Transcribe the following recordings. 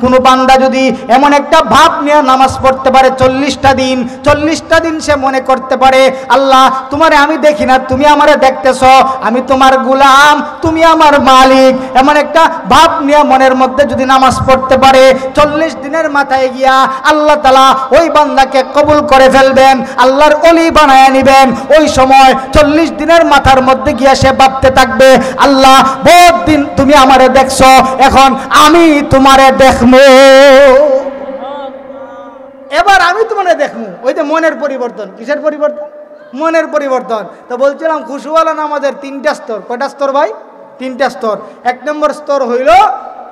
কোনো বান্দা যদি এমন একটা ভাব নিয়ে নামাজ পড়তে পারে 40টা দিন সে মনে করতে পারে আল্লাহ তোমারে আমি দেখি না, তুমি আমারে দেখতেছ, আমি তোমার গোলাম, তুমি আমার মালিক, এমন একটা ভাব নিয়ে মনের মধ্যে যদি নামাজ পড়তে পারে 40 দিনের মাথায় গিয়া আল্লাহ তাআলা ওই বান্দাকে কবুল করে ফেলবেন, আল্লাহর ওলি বানায় নিবেন। ওই সময় 40 দিনের মাথার মধ্যে গিয়া সে ভাবতে থাকবে আল্লাহ বহুত দিন তুমি আমারে দেখছো, এখন আমি তোমারে দেখবো, এবার আমি তোমারে দেখবো। ওই যে মনের পরিবর্তন। কিসের পরিবর্তন? মনের পরিবর্তন। তো বলছিলাম খুশুওয়ালা নামাজের 3টা স্তর। কয়টা স্তর ভাই? 3টা স্তর। 1 নম্বর স্তর হইল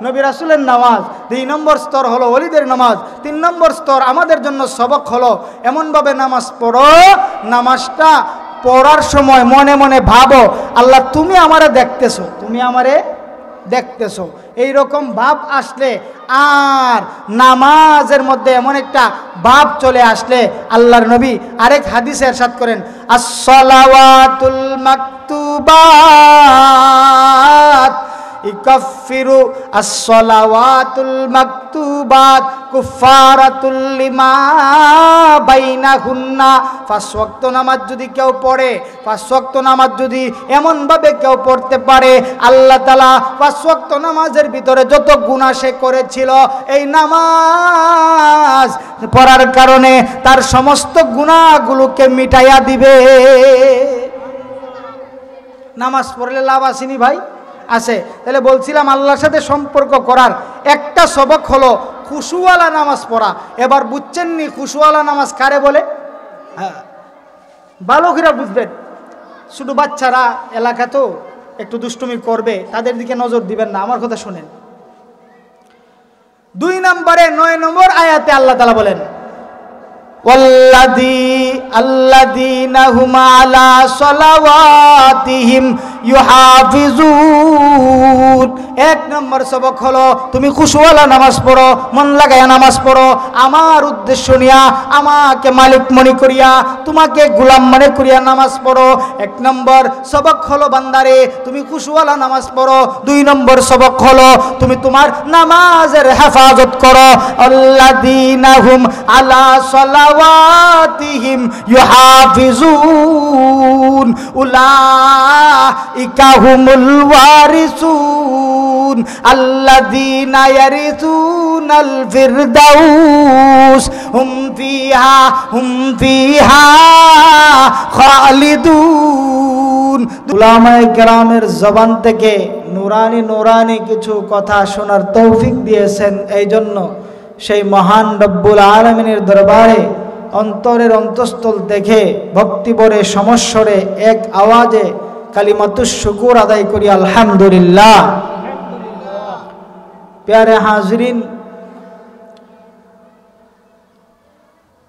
নবী রাসূলের নামাজ, 2 নম্বর স্তর হলো ওলিদের নামাজ, 3 নম্বর স্তর আমাদের জন্য সবক হলো এমনভাবে নামাজ পড়ো, নামাজটা পড়ার সময় মনে মনে ভাবো আল্লাহ তুমি আমারে দেখতেছো, তুমি আমারে দেখতেছো। এইরকম ভাব আসলে আর নামাজের মধ্যে এমন একটা ভাব চলে আসলে আল্লাহর নবী আরেক হাদিসে ইরশাদ করেন as-salawatul maktubat ইকাফিরু as-salawatul maktubat কুফারাতুল লিমা বাইনাহুন্না। 5 ওয়াক্ত নামাজ যদি কেউ পড়ে, 5 ওয়াক্ত নামাজ যদি এমনভাবে কেউ পড়তে পারে আল্লাহ তাআলা 5 ওয়াক্ত নামাজের ভিতরে যত গুনাহ সে করেছিল এই নামাজ পড়ার কারণে তার সমস্ত গুনাহগুলোকে মিটাইয়া দিবে। নামাজ পড়লে লাভ আসেনি ভাই? আছে। তাহলে বলছিলাম আল্লাহর সাথে সম্পর্ক করার একটা সবক হলো খুশুওয়ালা নামাজ পড়া। এবার বুঝছেন নি খুশুওয়ালা নামাজ কারে বলে? হ্যাঁ, বালকেরা বুঝবেন। শুধু বাচ্চারা এলাকা তো একটু দুষ্টুমি করবে, তাদের দিকে নজর দিবেন না, আমার কথা শুনেন। 2 নম্বরে 9 নম্বর আয়াতে আল্লাহ তাআলা বলেন আল্লাযীনা হুম আলা সালাওয়াতিহিম ইউহাফিজুন। 1 নম্বর সবক হলো তুমি খুশুওয়ালা নামাজ পড়ো, মন লাগায়া নামাজ পড়ো, আমার উদ্দেশ্য নিয়া, আমাকে মালিক মনে করিয়া, তোমাকে গোলাম মনে করিয়া নামাজ পড়ো। 1 নম্বর সবক হলো বান্দারে তুমি খুশুওয়ালা নামাজ পড়ো। 2 নম্বর সবক হলো তুমি তোমার নামাজের হেফাজত করো। আল্লাযীনা হুম আলা সালাওয়াতিহিম ইউহাফিজুন উলাইকা হুমুল ওয়ারিসুন আল্লাযীনা ইয়ারিসুনাল ফিরদাউস হুম ফিহা খালিদুন। উলামায়ে কেরামের জবান থেকে নুরানি কিছু কথা শোনার তৌফিক দিয়েছেন। এই জন্য সেই মহান রব্বুল আলামিনের দরবারে অন্তরের অন্তঃস্থল থেকে ভক্তিভরে সমস্বরে এক আওয়াজে কালিমাতুশ শুকুর আদায় করি আলহামদুলিল্লাহ। প্যারে হাজরিন,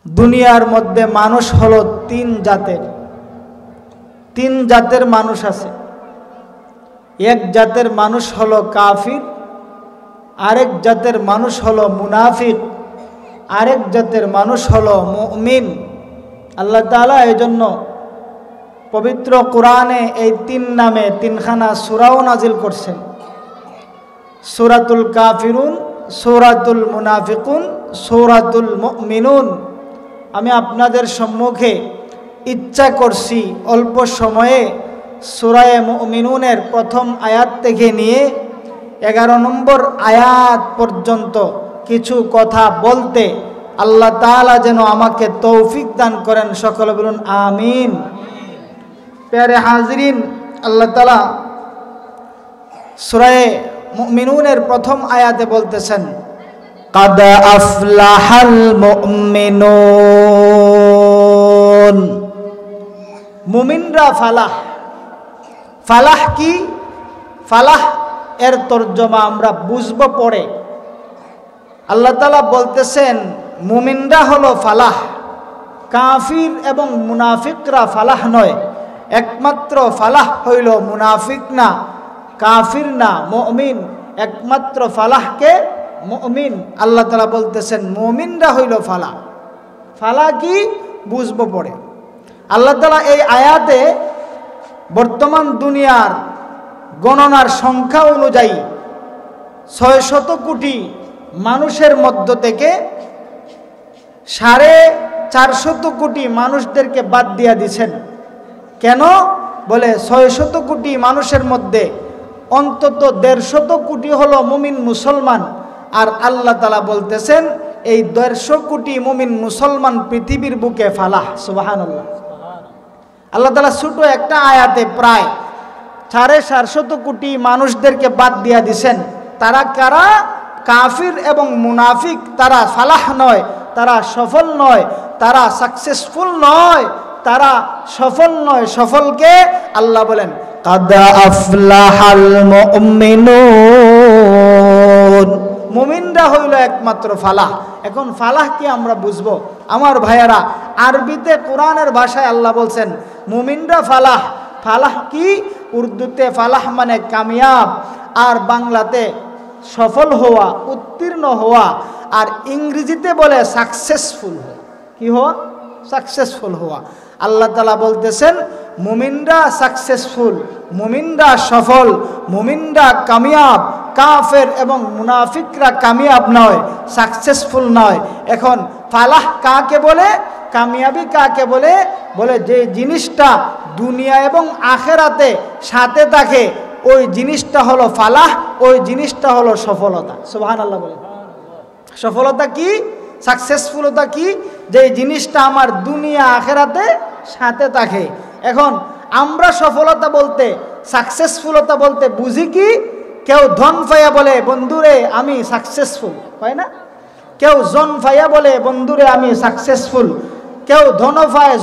দুনিয়ার মধ্যে মানুষ হলো 3 জাতের। 3 জাতের মানুষ আছে। এক জাতের মানুষ হলো কাফির, আরেক জাতের মানুষ হলো মুনাফিক, আরেক জাতের মানুষ হলো মুমিন। আল্লাহ তাআলা এই জন্য পবিত্র কোরআনে এই 3 নামে 3খানা সূরাও নাজিল করছেন। সূরাতুল কাফিরুন, সূরাতুল মুনাফিকুন, সূরাতুল মুমিনুন। আমি আপনাদের সম্মুখে ইচ্ছা করছি অল্প সময়ে সূরা মুমিনুনের প্রথম আয়াত থেকে নিয়ে 11 নম্বর আয়াত পর্যন্ত কিছু কথা বলতে। আল্লাহ তাআলা যেন আমাকে তৌফিক দান করেন, সকলে বলুন আমিন। প্যারে হাজরিন, আল্লাহ তাআলা সূরা মুমিনুনের প্রথম আয়াতে বলতেছেন কাদ আফলাহাল মুমিনুন। মুমিনরা ফালাহ। ফালাহ কি? ফালাহ এর তরজমা আমরা বুঝবো পরে। আল্লাহ তাআলা বলতেছেন মুমিনরা হলো ফালাহ, কাফির এবং মুনাফিকরা ফালাহ নয়। একমাত্র ফালাহ হইল মুনাফিক না, কাফির না, মুমিন। একমাত্র ফালাহকে মুমিন। আল্লাহ তাআলা বলতেছেন মুমিনরা হইল ফালাহ। ফালাহ কি বুঝবো পরে। আল্লাহ তাআলা এই আয়াতে বর্তমান দুনিয়ার গণনার সংখ্যা অনুযায়ী 600 কোটি মানুষের মধ্য থেকে 450 কোটি মানুষদেরকে বাদ দিয়া দিছেন। কেন? বলে 600 কোটি মানুষের মধ্যে অন্তত 150 কোটি হলো মুমিন মুসলমান। আর আল্লাহ তাআলা বলতেছেন এই 150 কোটি মুমিন মুসলমান পৃথিবীর বুকে ফালাহ। সুবহানাল্লাহ। আল্লাহ তাআলা ছোট একটা আয়াতে প্রায় 450 কোটি মানুষদেরকে বাদ দিয়া দিছেন। তারা কারা? কাফির এবং মুনাফিক। তারা ফালাহ নয়, তারা সফল নয়, তারা সাকসেসফুল নয়, তারা সফল নয়। সফলকে আল্লাহ বলেন কাদ আফলাহাল মুমিনুন। মুমিনরা হইল একমাত্র ফালাহ। এখন ফালাহ কি আমরা বুঝবো আমার ভাইয়ারা? আরবিতে কোরআনের ভাষায় আল্লাহ বলছেন মুমিনরা ফালাহ। ফালাহ কি? উর্দুতে ফালাহ মানে কামিয়াব, আর বাংলাতে সফল হওয়া, উত্তীর্ণ হওয়া, আর ইংরেজিতে বলে সাকসেসফুল হওয়া। কি হওয়া? সাকসেসফুল হওয়া। আল্লাহ তাআলা বলতেছেন মুমিনরা সাকসেসফুল, মুমিনরা সফল, মুমিনরা কামিয়াব। কাফের এবং মুনাফিকরা কামিয়াব নয়, সাকসেসফুল নয়। এখন ফালাহ কাকে বলে? কামিয়াবি কাকে বলে? বলে যে জিনিসটা দুনিয়া এবং আখেরাতে সাথে থাকে ওই জিনিসটা হলো ফালাহ, ওই জিনিসটা হলো সফলতা। সুবহানাল্লাহ বলে। সফলতা কি? সাকসেসফুলতা কি? যে জিনিসটা আমার দুনিয়া আখেরাতে সাথে থাকে। এখন আমরা সফলতা বলতে, সাকসেসফুলতা বলতে বুঝি কি? কেউ ধন পাইয়া বলে বন্ধুরে আমি সাকসেসফুল, হয় না? কেউ জন পাইয়া বলে বন্ধুরে আমি সাকসেসফুল। কেউ জনফায়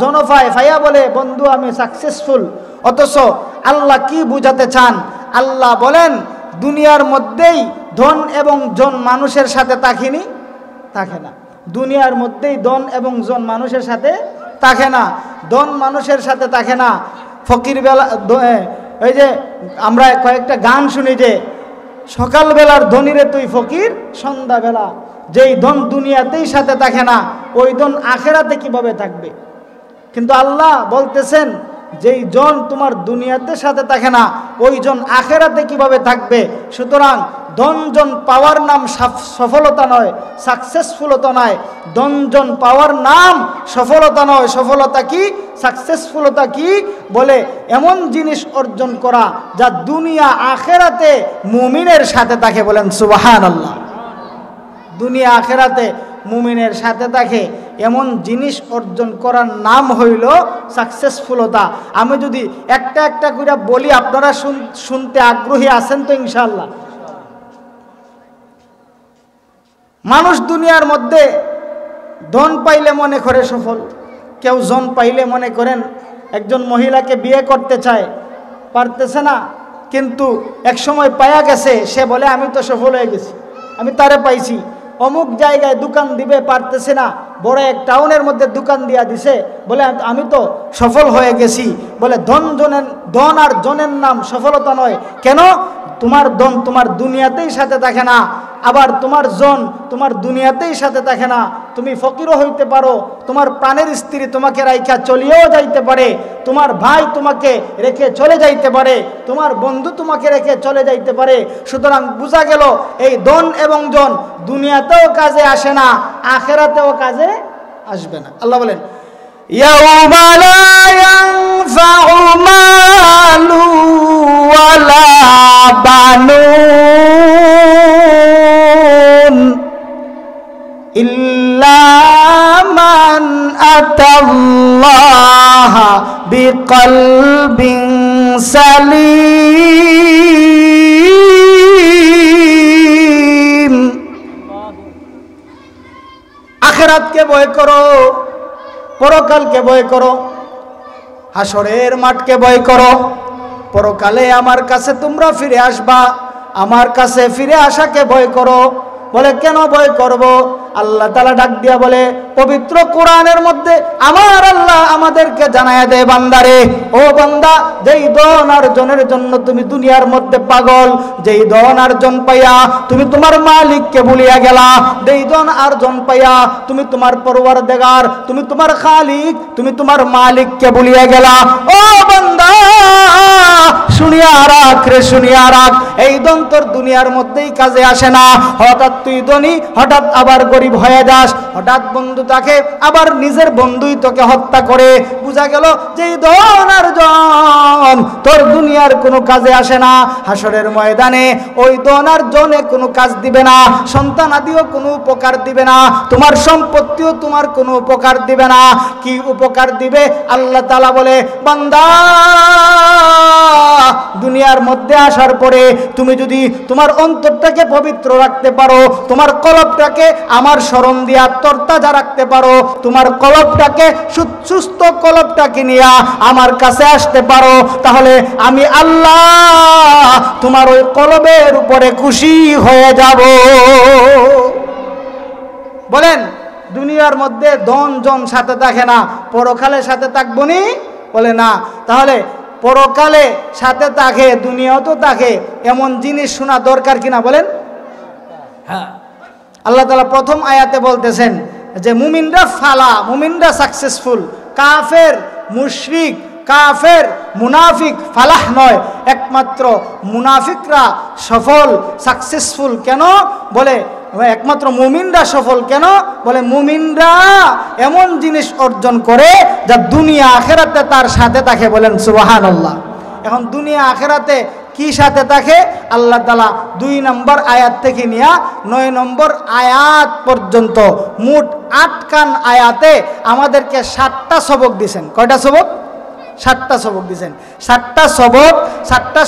ফাইয়া বলে বন্ধু আমি সাকসেসফুল। অথচ আল্লাহ কি বুঝাতে চান? আল্লাহ বলেন দুনিয়ার মধ্যেই ধন এবং জন মানুষের সাথে থাকেনি, থাকে না। দুনিয়ার মধ্যেই ধন এবং জন মানুষের সাথে থাকে না। ধন মানুষের সাথে থাকে না। ফকির বেলা, এই যে আমরা কয়েকটা গান শুনি যে সকালবেলার ধনীরে তুই ফকির, সন্ধ্যাবেলা। যেই ধন দুনিয়াতেই সাথে থাকে না ওই ধন আখেরাতে কিভাবে থাকবে? কিন্তু আল্লাহ বলতেছেন যেই জন তোমার দুনিয়াতে সাথে থাকে না ওই জন আখেরাতে কিভাবে থাকবে? সুতরাং ধনজন পাওয়ার নাম সফলতা নয়, সাকসেসফুলতা নয়। ধনজন পাওয়ার নাম সফলতা নয়। সফলতা কি? সাকসেসফুলতা কি? বলে এমন জিনিস অর্জন করা যা দুনিয়া আখেরাতে মুমিনের সাথে থাকে। বলেন সুবহানাল্লাহ। দুনিয়া আখেরাতে মুমিনের সাথে থাকে এমন জিনিস অর্জন করার নাম হইল সাকসেসফুলতা। আমি যদি একটা একটা করে বলি আপনারা শুনতে আগ্রহী আছেন তো? ইনশাআল্লাহ। মানুষ দুনিয়ার মধ্যে ধন পাইলে মনে করে সফল, কেউ জন পাইলে মনে করেন একজন মহিলাকে বিয়ে করতে চায়, পারতেছে না, কিন্তু এক সময় পায়া গেছে, সে বলে আমি তো সফল হয়ে গেছি, আমি তারে পাইছি। অমুক জায়গায় দোকান দিবে, পারতেছে না, বড় এক টাউনের মধ্যে দোকান দিয়া দিছে, বলে আমি তো সফল হয়ে গেছি। বলে ধন আর জনের নাম সফলতা নয়। কেন? তোমার ধন তোমার দুনিয়াতেই সাথে থাকে না, আবার তোমার জন তোমার দুনিয়াতেই সাথে থাকে না। তুমি ফকিরও হইতে পারো, তোমার প্রাণের স্ত্রী তোমাকে রাইখা চলিয়েও যাইতে পারে, তোমার ভাই তোমাকে রেখে চলে যাইতে পারে, তোমার বন্ধু তোমাকে রেখে চলে যাইতে পারে। সুতরাং বোঝা গেল এই ধন এবং জন দুনিয়াতেও কাজে আসে না, আখেরাতেও কাজে আসবে না। আল্লাহ বলেন ইয়াউমা লা ইয়ানফাউ মালু ওয়ালা বানুন ইল্লা মান আতাল্লাহা বিকলবিন সালিম। আখিরাতকে ভয় করো, পরকালকে ভয় করো, হাসরের মাঠকে ভয় করো। পরকালে আমার কাছে তোমরা ফিরে আসবা, আমার কাছে ফিরে আসাকে ভয় করো। বলে কেন ভয় করব? আল্লাহ তাআলা ডাক দিয়া বলে পবিত্র কোরআনের মধ্যে আমার আল্লাহ আমাদেরকে জানায়া দেয়, বান্দারে ও বান্দা, যেই ধন অর্জনের জন্য তুমি দুনিয়ার মধ্যে পাগল, যেই ধন অর্জন পাইয়া তুমি তোমার মালিককে ভুলিয়া গেলা, যেই ধন অর্জন পাইয়া তুমি তোমার পরওয়ারদিগার, তুমি তোমার খালিক, তুমি তোমার মালিককে ভুলিয়া গেলা। ও বান্দা শুনিয়া রাখ রে, শুনিয়া রাখ, এই ধন তোর দুনিয়ার মধ্যেই কাজে আসে না। হঠাৎ তুই ধনী, হঠাৎ আবার গরিব হয়ে যাস, হঠাৎ বন্ধু থাকে, আবার নিজের বন্ধুই তোকে হত্যা করে। বোঝা গেল যে এই ধন আর জন তোর দুনিয়ার কোনো কাজে আসে না। হাসরের ময়দানে ওই ধন আর জনে কোনো কাজ দিবে না, সন্তান আদিও কোনো উপকার দিবে না, তোমার সম্পত্তিও তোমার কোনো উপকার দিবে না। কি উপকার দিবে? আল্লাহ তাআলা বলে, বান্দা দুনিয়ার মধ্যে আসার পরে তুমি যদি তোমার অন্তরটাকে পবিত্র রাখতে পারো, তোমার কলবটাকে আমার স্মরণ দিয়া তরতাজা রাখতে পারো, তোমার কলবটাকে সুস্থ কলবটাকে নিয়ে আমার কাছে আসতে পারো, তাহলে আমি আল্লাহ তোমার ওই কলবের উপরে খুশি হয়ে যাব। বলেন, দুনিয়ার মধ্যে ধন জন সাথে থাকে না, পরকালের সাথে থাকবো নি? বলে না। তাহলে পরকালে সাথে থাকে, দুনিয়াও তো থাকে, এমন জিনিস শোনা দরকার কিনা বলেন? হ্যাঁ, আল্লাহ তাআলা প্রথম আয়াতে বলতেছেন যে মুমিনরা ফালা, মুমিনরা সাকসেসফুল, কাফের মুশরিক কাফের মুনাফিক ফালাহ নয়, একমাত্র মুনাফিকরা সফল সাকসেসফুল। কেন? বলে একমাত্র মুমিনরা সফল। কেন? বলে মুমিনরা এমন জিনিস অর্জন করে যা দুনিয়া আখেরাতে তার সাথে থাকে। বলেন সুবহানাল্লাহ। এখন দুনিয়া আখেরাতে কি সাথে থাকে? আল্লাহ তাআলা 2 নম্বর আয়াত থেকে নিয়ে 9 নম্বর আয়াত পর্যন্ত মোট 8 খান আয়াতে আমাদেরকে 7টা সবক দিয়েছেন। কয়টা সবক? 7টা সবক দিয়েছেন। 7টা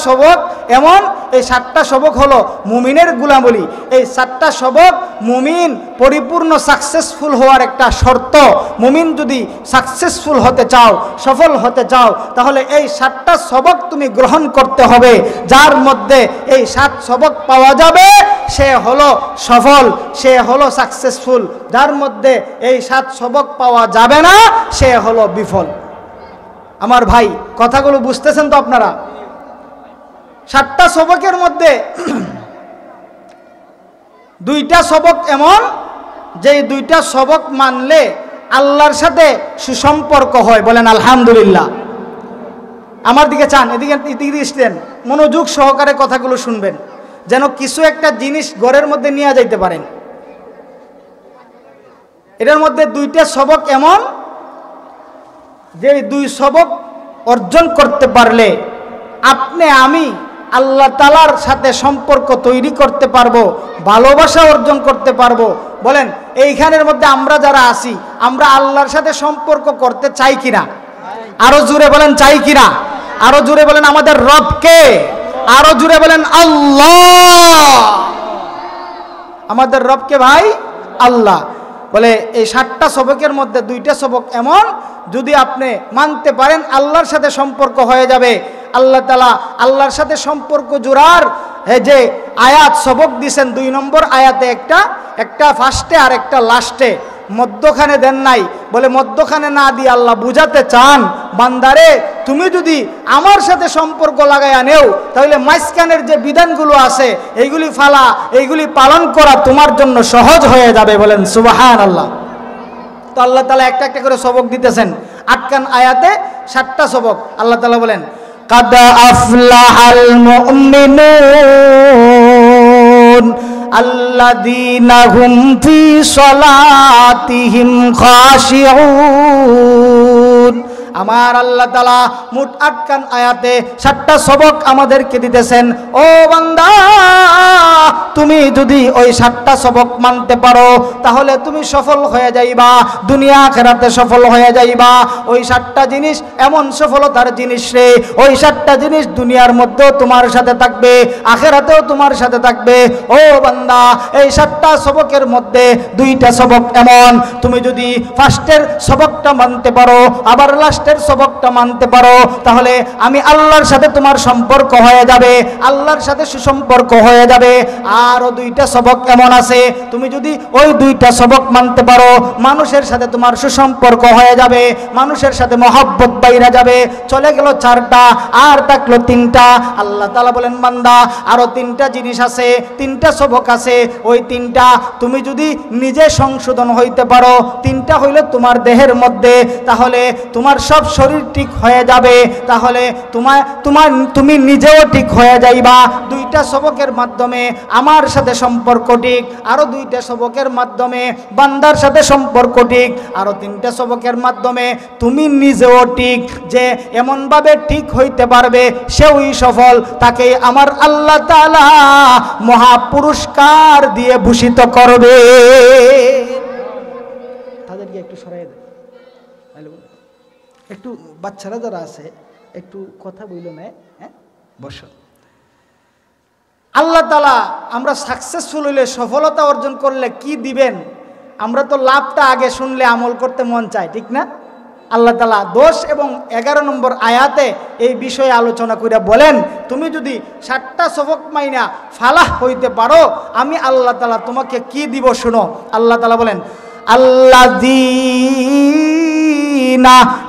সবক এমন, এই 7টা সবক হলো মুমিনের গুলামবলি। এই 7টা সবক মুমিন পরিপূর্ণ সাকসেসফুল হওয়ার একটা শর্ত। মুমিন যদি সাকসেসফুল হতে চাও, সফল হতে চাও, তাহলে এই 7টা সবক তুমি গ্রহণ করতে হবে। যার মধ্যে এই 7 সবক পাওয়া যাবে সে হলো সফল, সে হলো সাকসেসফুল। যার মধ্যে এই 7 সবক পাওয়া যাবে না সে হলো বিফল। আমার ভাই, কথাগুলো বুঝতেছেন তো আপনারা? 7টা সবকের মধ্যে 2টা সবক এমন যে 2টা সবক মানলে আল্লাহর সাথে সুসম্পর্ক হয়। বলেন আলহামদুলিল্লাহ। আমার দিকে চান, এদিকে আসতেন, মনোযোগ সহকারে কথাগুলো শুনবেন, যেন কিছু একটা জিনিস ঘরের মধ্যে নিয়ে যাইতে পারেন। এটার মধ্যে 2টা সবক এমন যে 2 সবক অর্জন করতে পারলে আপনি আমি আল্লাহ তাআলার সাথে সম্পর্ক তৈরি করতে পারবো, ভালোবাসা অর্জন করতে পারবো। বলেন, এইখানের মধ্যে আমরা যারা আছি, আমরা আল্লাহর সাথে সম্পর্ক করতে চাই কিনা? আরো জোরে বলেন, চাই কিনা? আরো জোরে বলেন, আমাদের রবকে। আরো জোরে বলেন, আল্লাহ। আমাদের রবকে ভাই আল্লাহ। বলে এই 7টা সবকের মধ্যে 2টা সবক এমন, যদি আপনি মানতে পারেন আল্লাহর সাথে সম্পর্ক হয়ে যাবে। আল্লাহ তাআলা আল্লাহর সাথে সম্পর্ক জোড়ার যে আয়াত সবক দিয়েছেন, 2 নম্বর আয়াতে একটা ফার্স্টে আর একটা লাস্টে, মধ্যখানে দেন নাই। বলে মধ্যখানে না দিয়ে আল্লাহ বুঝাতে চান, বান্দারে তুমি যদি আমার সাথে সম্পর্ক লাগাইয়া নেও, তাহলে মাঝখানের যে বিধানগুলো আছে এইগুলি ফালা, এইগুলি পালন করা তোমার জন্য সহজ হয়ে যাবে। বলেন সুবহানাল্লাহ। তো আল্লাহ তাআলা একটা একটা করে সবক দিতেছেন। 8 খান আয়াতে 7টা সবক। আল্লাহ তাআলা বলেন, কাদ আফলাহাল মুমিনুন আল্লাযীনা হুম ফি সলাতিহিম খাশিউন। আমার আল্লাহ তাআলা মোট 8 খান আয়াতে 7টা সবক আমাদেরকে দিতেছেন। ও বান্দা, তুমি যদি ওই 7টা সবক মানতে পারো তাহলে তুমি সফল হয়ে যাইবা, দুনিয়া আখিরাতে সফল হয়ে যাইবা। ওই 7টা জিনিস এমন সফলতার জিনিস রে, ওই 7টা জিনিস দুনিয়ার মধ্যেও তোমার সাথে থাকবে, আখিরাতেও তোমার সাথে থাকবে। ও বান্দা, এই 7টা সবকের মধ্যে 2টা সবক এমন, তুমি যদি ফার্স্টের সবকটা মানতে পারো, আবার লাস্টের সবকটা মানতে পারো, তাহলে আমি আল্লাহর সাথে তোমার সম্পর্ক হয়ে যাবে, আল্লাহর সাথে সুসম্পর্ক হয়ে যাবে। আরো 2টা সবক এমন আছে, তুমি যদি ওই 2টা সবক মানতে পারো, মানুষের সাথে তোমার সুসম্পর্ক হয়ে যাবে, মানুষের সাথে মহব্বত বাইরা যাবে। চলে গেল 4টা, আর থাকলো 3টা। আল্লাহ তাআলা বলেন, বান্দা আরো 3টা জিনিস আছে, 3টা সবক আছে। ওই 3টা তুমি যদি নিজে সংশোধন হইতে পারো, 3টা হইল তোমার দেহের মধ্যে, তাহলে তোমার সব শরীর ঠিক হয়ে যাবে, তাহলে তুমি নিজেও ঠিক হয়ে যাইবা। দুইটা সবকের মাধ্যমে আমার সাথে সম্পর্ক ঠিক, আরো দুইটা সবকের মাধ্যমে বান্দার সাথে সম্পর্ক ঠিক, আরো তিনটা সবকের মাধ্যমে তুমি নিজেও ঠিক। যে এমনভাবে ঠিক হইতে পারবে সেই সফল, তাকে আমার আল্লাহ তাআলা মহা পুরস্কার দিয়ে ভূষিত করবে। তাদেরকে একটু সরাই দেয়, একটু বাচ্চারা যারা আছে একটু কথা বইল না, হ্যাঁ বসো। আল্লাহ তাআলা আমরা সাকসেসফুল হইলে, সফলতা অর্জন করলে কি দিবেন, আমরা তো লাভটা আগে শুনলে আমল করতে মন চায়, ঠিক না? আল্লাহ তাআলা 10 এবং 11 নম্বর আয়াতে এই বিষয়ে আলোচনা করে বলেন, তুমি যদি 60টা সবক মাইনা ফালাহ হইতে পারো, আমি আল্লাহ তাআলা তোমাকে কি দিব শুনো। আল্লাহ তাআলা বলেন, আল্লাযীনা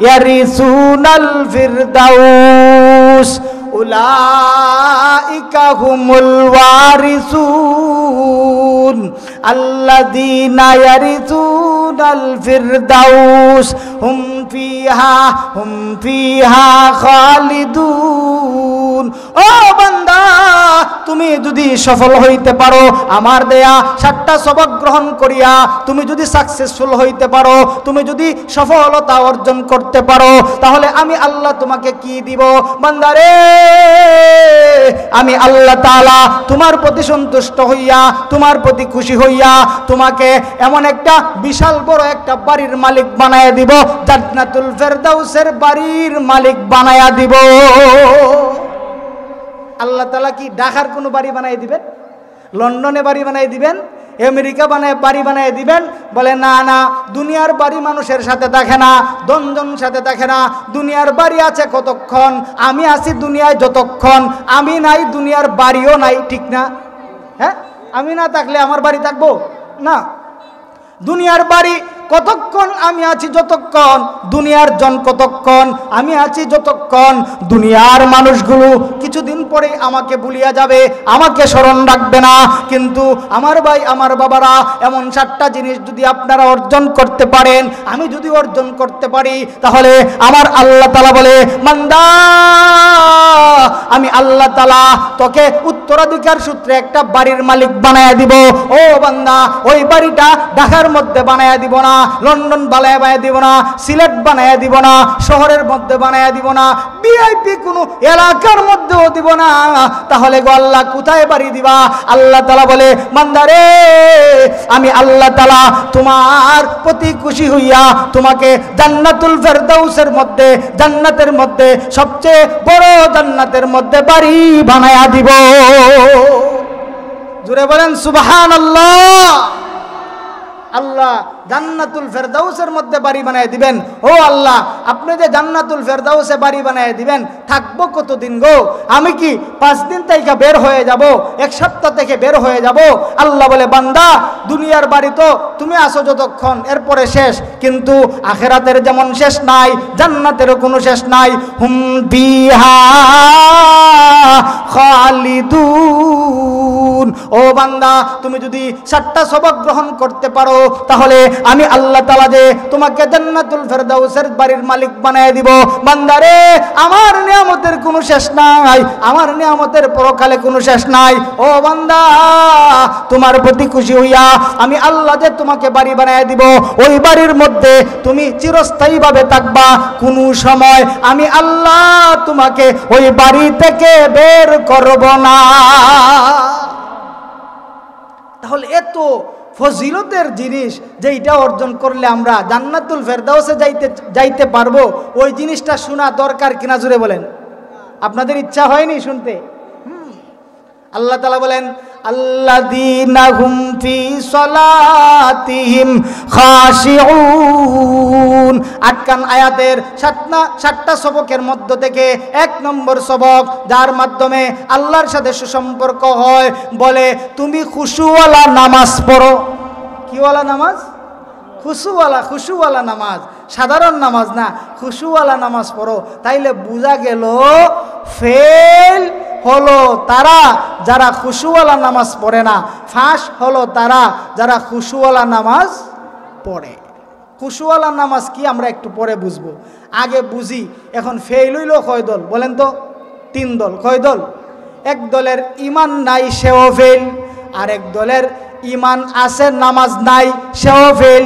ইয়ারিসুনাল ফিরদাউস উলাইকা হুমুল ওয়ারিসুন আল্লাযীনা ইয়ারিসুনাল ফিরদাউস হুম ফিহা খালিদুন। ও বান্দা, তুমি যদি সফল হইতে পারো, আমার দেয়া 60টা সবক গ্রহণ করিয়া তুমি যদি সাকসেসফুল হইতে পারো, তুমি যদি সফলতা অর্জন করতে পারো, তাহলে আমি আল্লাহ তোমাকে কি দিব বান্দারে? আমি আল্লাহ তাআলা তোমার প্রতি সন্তুষ্ট হইয়া, তোমার প্রতি খুশি হইয়া তোমাকে এমন একটা বিশাল বড় একটা বাড়ির মালিক বানায়া দিব, জান্নাতুল ফেরদাউসের বাড়ির মালিক বানায়া দিব। আল্লাহ তাআলা কি ঢাকার কোনো বাড়ি বানাই দিবেন? লন্ডনে বাড়ি বানাই দিবেন? আমেরিকা বাড়ি বানাই দিবেন? বলে না না, দুনিয়ার বাড়ি মানুষের সাথে দেখে না, দনজন সাথে দেখে না। দুনিয়ার বাড়ি আছে কতক্ষণ, আমি আছি দুনিয়ায় যতক্ষণ, আমি নাই দুনিয়ার বাড়িও নাই, ঠিক না? হ্যাঁ, আমি না থাকলে আমার বাড়ি থাকবো না। দুনিয়ার বাড়ি কতক্ষণ, আমি আছি যতক্ষণ। দুনিয়ার জন কতক্ষণ, আমি আছি যতক্ষণ। দুনিয়ার মানুষগুলো কিছুদিন পরে আমাকে ভুলিয়া যাবে, আমাকে স্মরণ রাখবে না। কিন্তু আমার ভাই, আমার বাবারা, এমন 7টা জিনিস যদি আপনারা অর্জন করতে পারেন, আমি যদি অর্জন করতে পারি, তাহলে আমার আল্লাহ তাআলা বলে, বান্দা আমি আল্লাহ তাআলা তোকে উত্তরাধিকার সূত্রে একটা বাড়ির মালিক বানায়া দিব। ও বান্দা, ওই বাড়িটা ঢাকার মধ্যে বানায়া দিব না, লন্ডন বানায়া দিব না, সিলেট বানায়া দিব না, শহরের মধ্যে বানায়া দিব না, ভিআইপি কোনো এলাকার মধ্যেও দিব না। তাহলে গো আল্লাহ কোথায় বাড়ি দিবা? আল্লাহ তাআলা বলে, বান্দারে আমি আল্লাহ তাআলা তোমার প্রতি খুশি হইয়া তোমাকে জান্নাতুল ফেরদাউসের মধ্যে, জান্নাতের মধ্যে সবচেয়ে বড় জান্নাতের মধ্যে বাড়ি বানায়া দিব। জোরে বলেন সুবহানাল্লাহ। আল্লাহ জান্নাতুল ফেরদাউসের মধ্যে বাড়ি বানায় দিবেন। ও আল্লাহ, আপনি যে জান্নাতুল ফেরদাউসে বাড়ি বানায় দিবেন, থাকবো কতদিন গো? আমি কি 5 দিন থেকে বের হয়ে যাব? 1 সপ্তাহ থেকে বের হয়ে যাব? আল্লাহ বলে, বান্দা দুনিয়ার বাড়ি তো তুমি আসো যতক্ষণ, এরপরে শেষ। কিন্তু আখিরাতের যেমন শেষ নাই, জান্নাতেরও কোনো শেষ নাই। হুম বিহা খালিদুন। ও বান্দা, তুমি যদি 7টা সবক গ্রহণ করতে পারো, তাহলে আমি আল্লাহ তাআলা যে তোমাকে জান্নাতুল ফেরদাউসের বাড়ির মালিক বানায় দিব। বান্দারে, আমার নিয়ামতের কোনো শেষ নাই, আমার নিয়ামতের পরকালে কোনো শেষ নাই। ও বান্দা, তোমার প্রতি খুশি হইয়া আমি আল্লাহ যে তোমাকে বাড়ি বানায় দিব, ওই বাড়ির মধ্যে তুমি চিরস্থায়ীভাবে থাকবা। কোনো সময় আমি আল্লাহ তোমাকে ওই বাড়ি থেকে বের করব না। তাহলে এত ফজিলতের জিনিস যেইটা অর্জন করলে আমরা জান্নাতুল ফেরদাউসে যাইতে পারবো, ওই জিনিসটা শোনা দরকার কিনা? জুড়ে বলেন। আপনাদের ইচ্ছা হয়নি শুনতে? আল্লাহ তাআলা বলেন, আল্লাযীনা হুম ফি সলাতিহিম খাশিউন। 8 আয়াতের 7টা সবকের মধ্য থেকে 1 নম্বর সবক, যার মাধ্যমে আল্লাহর সাথে সুসম্পর্ক হয়, বলে তুমি খুশুওয়ালা নামাজ পড়ো। কিওয়ালা নামাজ? খুশুওয়ালা নামাজ, সাধারণ নামাজ না, খুশুওয়ালা নামাজ পড়ো। তাইলে বোঝা গেল ফেল হলো তারা যারা খুশুওয়ালা নামাজ পড়ে না, ফাঁস হলো তারা যারা খুশুওয়ালা নামাজ পড়ে। খুশুওয়ালা নামাজ কি আমরা একটু পরে বুঝবো, আগে বুঝি। এখন ফেল হইল কয় দল বলেন তো? 3 দল। কয় দল? এক দলের ইমান নাই, সেও ফেল। আরেক দলের ইমান আছে, নামাজ নাই, সেও ফেল।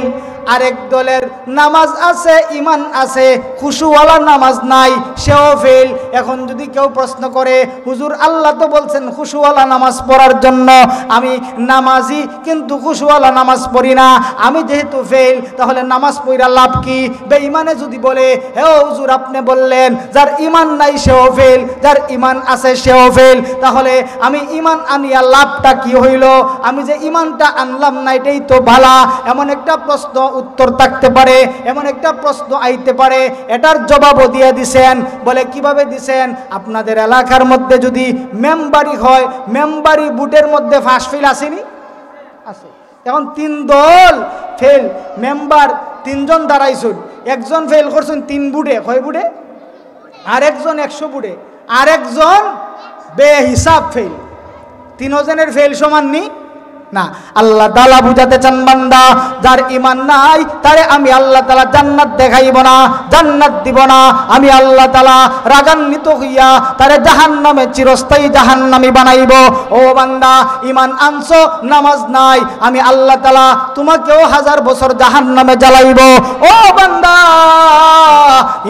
আরেক দলের নামাজ আছে, ইমান আছে, খুশুওয়ালা নামাজ নাই, সেও ফেল। এখন যদি কেউ প্রশ্ন করে, হুজুর আল্লাহ তো বলছেন খুশুওয়ালা নামাজ পড়ার জন্য, আমি নামাজি কিন্তু খুশুওয়ালা নামাজ পড়ি না, আমি যেহেতু ফেল তাহলে নামাজ পড়া লাভ কি? বেঈমানে যদি বলে, হে হুজুর আপনি বললেন যার ইমান নাই সেও ফেল, যার ইমান আছে সেও ফেল, তাহলে আমি ইমান আনিয়া লাভটা কি হইল? আমি যে ইমানটা আনলাম না এটাই তো ভালা। এমন একটা প্রশ্ন উত্তর থাকতে পারে, এমন একটা প্রশ্ন আইতে পারে, এটার জবাবও দিয়ে দিছেন। বলে কিভাবে দিছেন? আপনাদের এলাকার মধ্যে যদি মেম্বারি হয়, মেম্বারি বুটের মধ্যে ফার্স্ট ফেল আসেনি? আছে। এখন 3 দল ফেল, মেম্বার 3 জন দাঁড়াইছেন, একজন ফেল করছেন 3 বুটে, কয় বুটে? আরেকজন 100 বুটে, আরেকজন বেহিসাব ফেল। 3 জনের ফেল সমান নি না। আল্লাহ তাআলা বুঝাতে চান, বান্দা যার ঈমান নাই তারে আমি আল্লাহ তাআলা জান্নাত দেখাইব না, জান্নাত দিব না। আমি আল্লাহ তাআলা রাগান্বিত হইয়া তারে জাহান্নামে চিরস্থায়ী জাহান্নামী বানাইব। ও বান্দা, ঈমান আনছো, নামাজ নাই, আমি আল্লাহ তাআলা তোমাকেও 1000 বছর জাহান্নামে জ্বালাইব। ও বান্দা,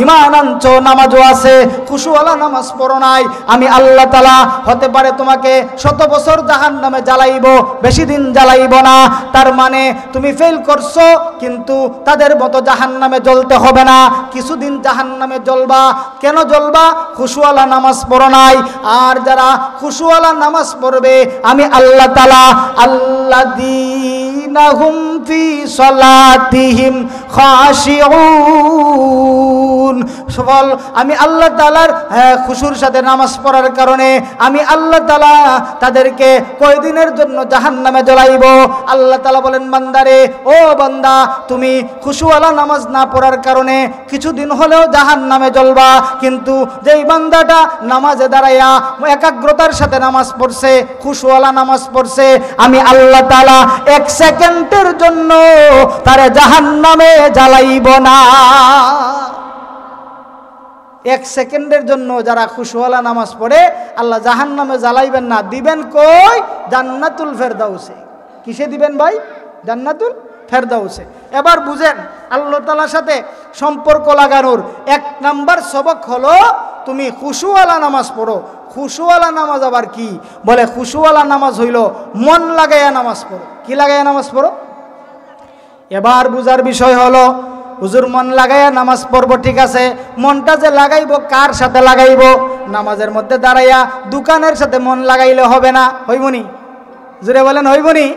ঈমান আনছো, নামাজও আছে, খুশুওয়ালা নামাজ পড়ো নাই, আমি আল্লাহ তাআলা হতে পারে তোমাকে 100 বছর জাহান্নামে জ্বালাইব, বেশি দিন জ্বালাইব না। তার মানে তুমি ফেল করছো, কিন্তু তাদের মতো জাহান্নামে জ্বলতে হবে না, কিছুদিন জাহান্নামে জ্বলবা। কেন জ্বলবা? খুশুওয়ালা নামাজ পড়ো নাই। আর যারা খুশুওয়ালা নামাজ পড়বে, আমি আল্লাহ তাআলা আল্লাযীনা হুম ফি সালাতিহিম খাশিউন, সফল আমি আল্লাহ তাআলার খুশুর সাথে নামাজ পড়ার কারণে আমি আল্লাহ তাআলা তাদেরকে কয়দিনের জন্য জাহান্নামে জ্বলাইব। আল্লাহ তাআলা বলেন, বান্দারে, ও বান্দা, তুমি খুশুওয়ালা নামাজ না পড়ার কারণে কিছুদিন হলেও জাহান্নামে জ্বলবা, কিন্তু যেই বান্দাটা নামাজে দাঁড়াইয়া একাগ্রতার সাথে নামাজ পড়ছে, খুশুওয়ালা নামাজ পড়ছে, আমি আল্লাহ তাআলা 1 সেকেন্ডের জন্য তারে জাহান্নামে জ্বালাইব না। 1 সেকেন্ডের জন্য যারা খুশুওয়ালা নামাজ পড়ে আল্লাহ জাহান্নামে জ্বালাইবেন না। দিবেন কই? জান্নাতুল ফেরদাউসে। কিসে দিবেন ভাই? জান্নাতুল ফেরদাউসে। এবার বুঝেন, আল্লাহ তাআলার সাথে সম্পর্ক লাগানোর 1 নাম্বার সবক হলো তুমি খুশুওয়ালা নামাজ পড়ো। খুশুওয়ালা নামাজ আবার কি? বলে খুশুওয়ালা নামাজ হইল মন লাগাইয়া নামাজ পড়ো। কি লাগাইয়া নামাজ পড়ো? এবার বুঝার বিষয় হলো, হুজুর মন লাগাইয়া নামাজ পড়বো, ঠিক আছে, মনটা যে লাগাইবো কার সাথে লাগাইবো? নামাজের মধ্যে দাঁড়াইয়া দোকানের সাথে মন লাগাইলে হবে না, হইবনি? জুড়ে বলেন, হইবনি?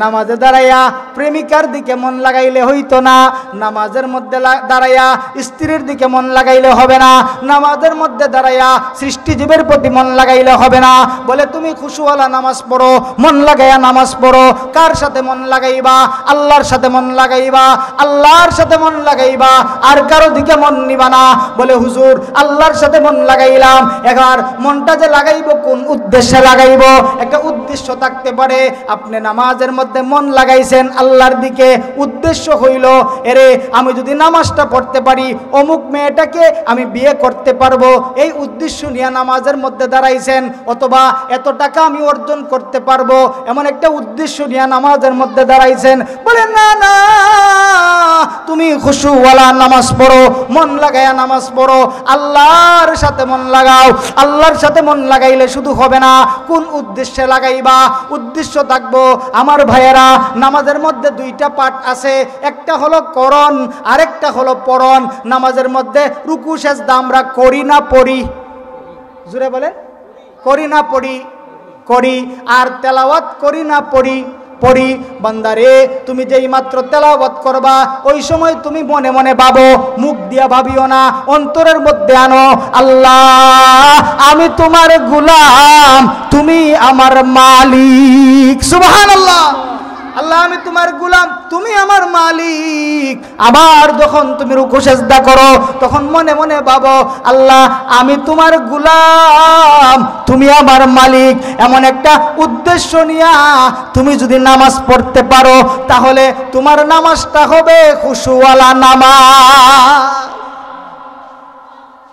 নামাজে দাঁড়াইয়া প্রেমিকার দিকে মন লাগাইলে হইতো না, নামাজের মধ্যে দাঁড়াইয়া স্ত্রীর দিকে মন লাগাইলে হবে না, নামাজের মধ্যে দাঁড়াইয়া সৃষ্টিজীবের প্রতি মন লাগাইলে হবে না। বলে তুমি খুশুওয়ালা নামাজ পড়ো, মন লাগাইয়া নামাজ পড়ো। কার সাথে মন লাগাইবা? আল্লাহর সাথে মন লাগাইবা, আল্লাহর সাথে মন লাগাইবা, আর কারো দিকে মন নিবা না। বলে হুজুর আল্লাহর সাথে মন লাগাইলাম, এবার মনটা যে লাগাইবো কোন উদ্দেশ্যে লাগাইবো? একটা উদ্দেশ্য থাকতে পারে। আপনি নামাজের মধ্যে মন লাগাইছেন আল্লাহর দিকে, উদ্দেশ্য হইল, এরে আমি যদি নামাজটা পড়তে পারি অমুক মেয়েটাকে আমি বিয়ে করতে পারবো, এই উদ্দেশ্য নিয়ে নামাজের মধ্যে দাঁড়াইছেন। অথবা এত টাকা আমি অর্জন করতে পারবো, এমন একটা উদ্দেশ্য নিয়ে নামাজের মধ্যে দাঁড়াইছেন। বলে না না, তুমি খুশুওয়ালা নামাজ পড়ো, মন লাগাইয়া নামাজ পড়ো, আল্লাহর সাথে মন লাগাও। আল্লাহর সাথে মন লাগাইলে শুধু হবে না, কোন উদ্দেশ্যে লাগাইবা? উদ্দেশ্য থাকবো। আমার ভাইয়েরা, নামাজের মধ্যে 2টা পার্ট আছে, একটা হলো করণ, আরেকটা হলো পড়ন। নামাজের মধ্যে রুকু সেজদা আমরা করি না পড়ি? জুড়ে বলেন, করি না পড়ি? করি। আর তেলাওয়াত করি না পড়ি? পড়ি। বান্দারে, তুমি যেই মাত্র তেলাওয়াত করবা ওই সময় তুমি মনে মনে ভাবো, মুখ দিয়া ভাবিও না, অন্তরের মধ্যে আনো, আল্লাহ আমি তোমার গোলাম, তুমি আমার মালিক। সুবহানাল্লাহ। আল্লাহ আমি তোমার গোলাম, তুমি আমার মালিক। আবার যখন তুমি রুকু সিজদা করো তখন মনে মনে ভাবো আল্লাহ আমি তোমার গোলাম, তুমি আমার মালিক। এমন একটা উদ্দেশ্য নিয়া তুমি যদি নামাজ পড়তে পারো তাহলে তোমার নামাজটা হবে খুশুওয়ালা নামাজ।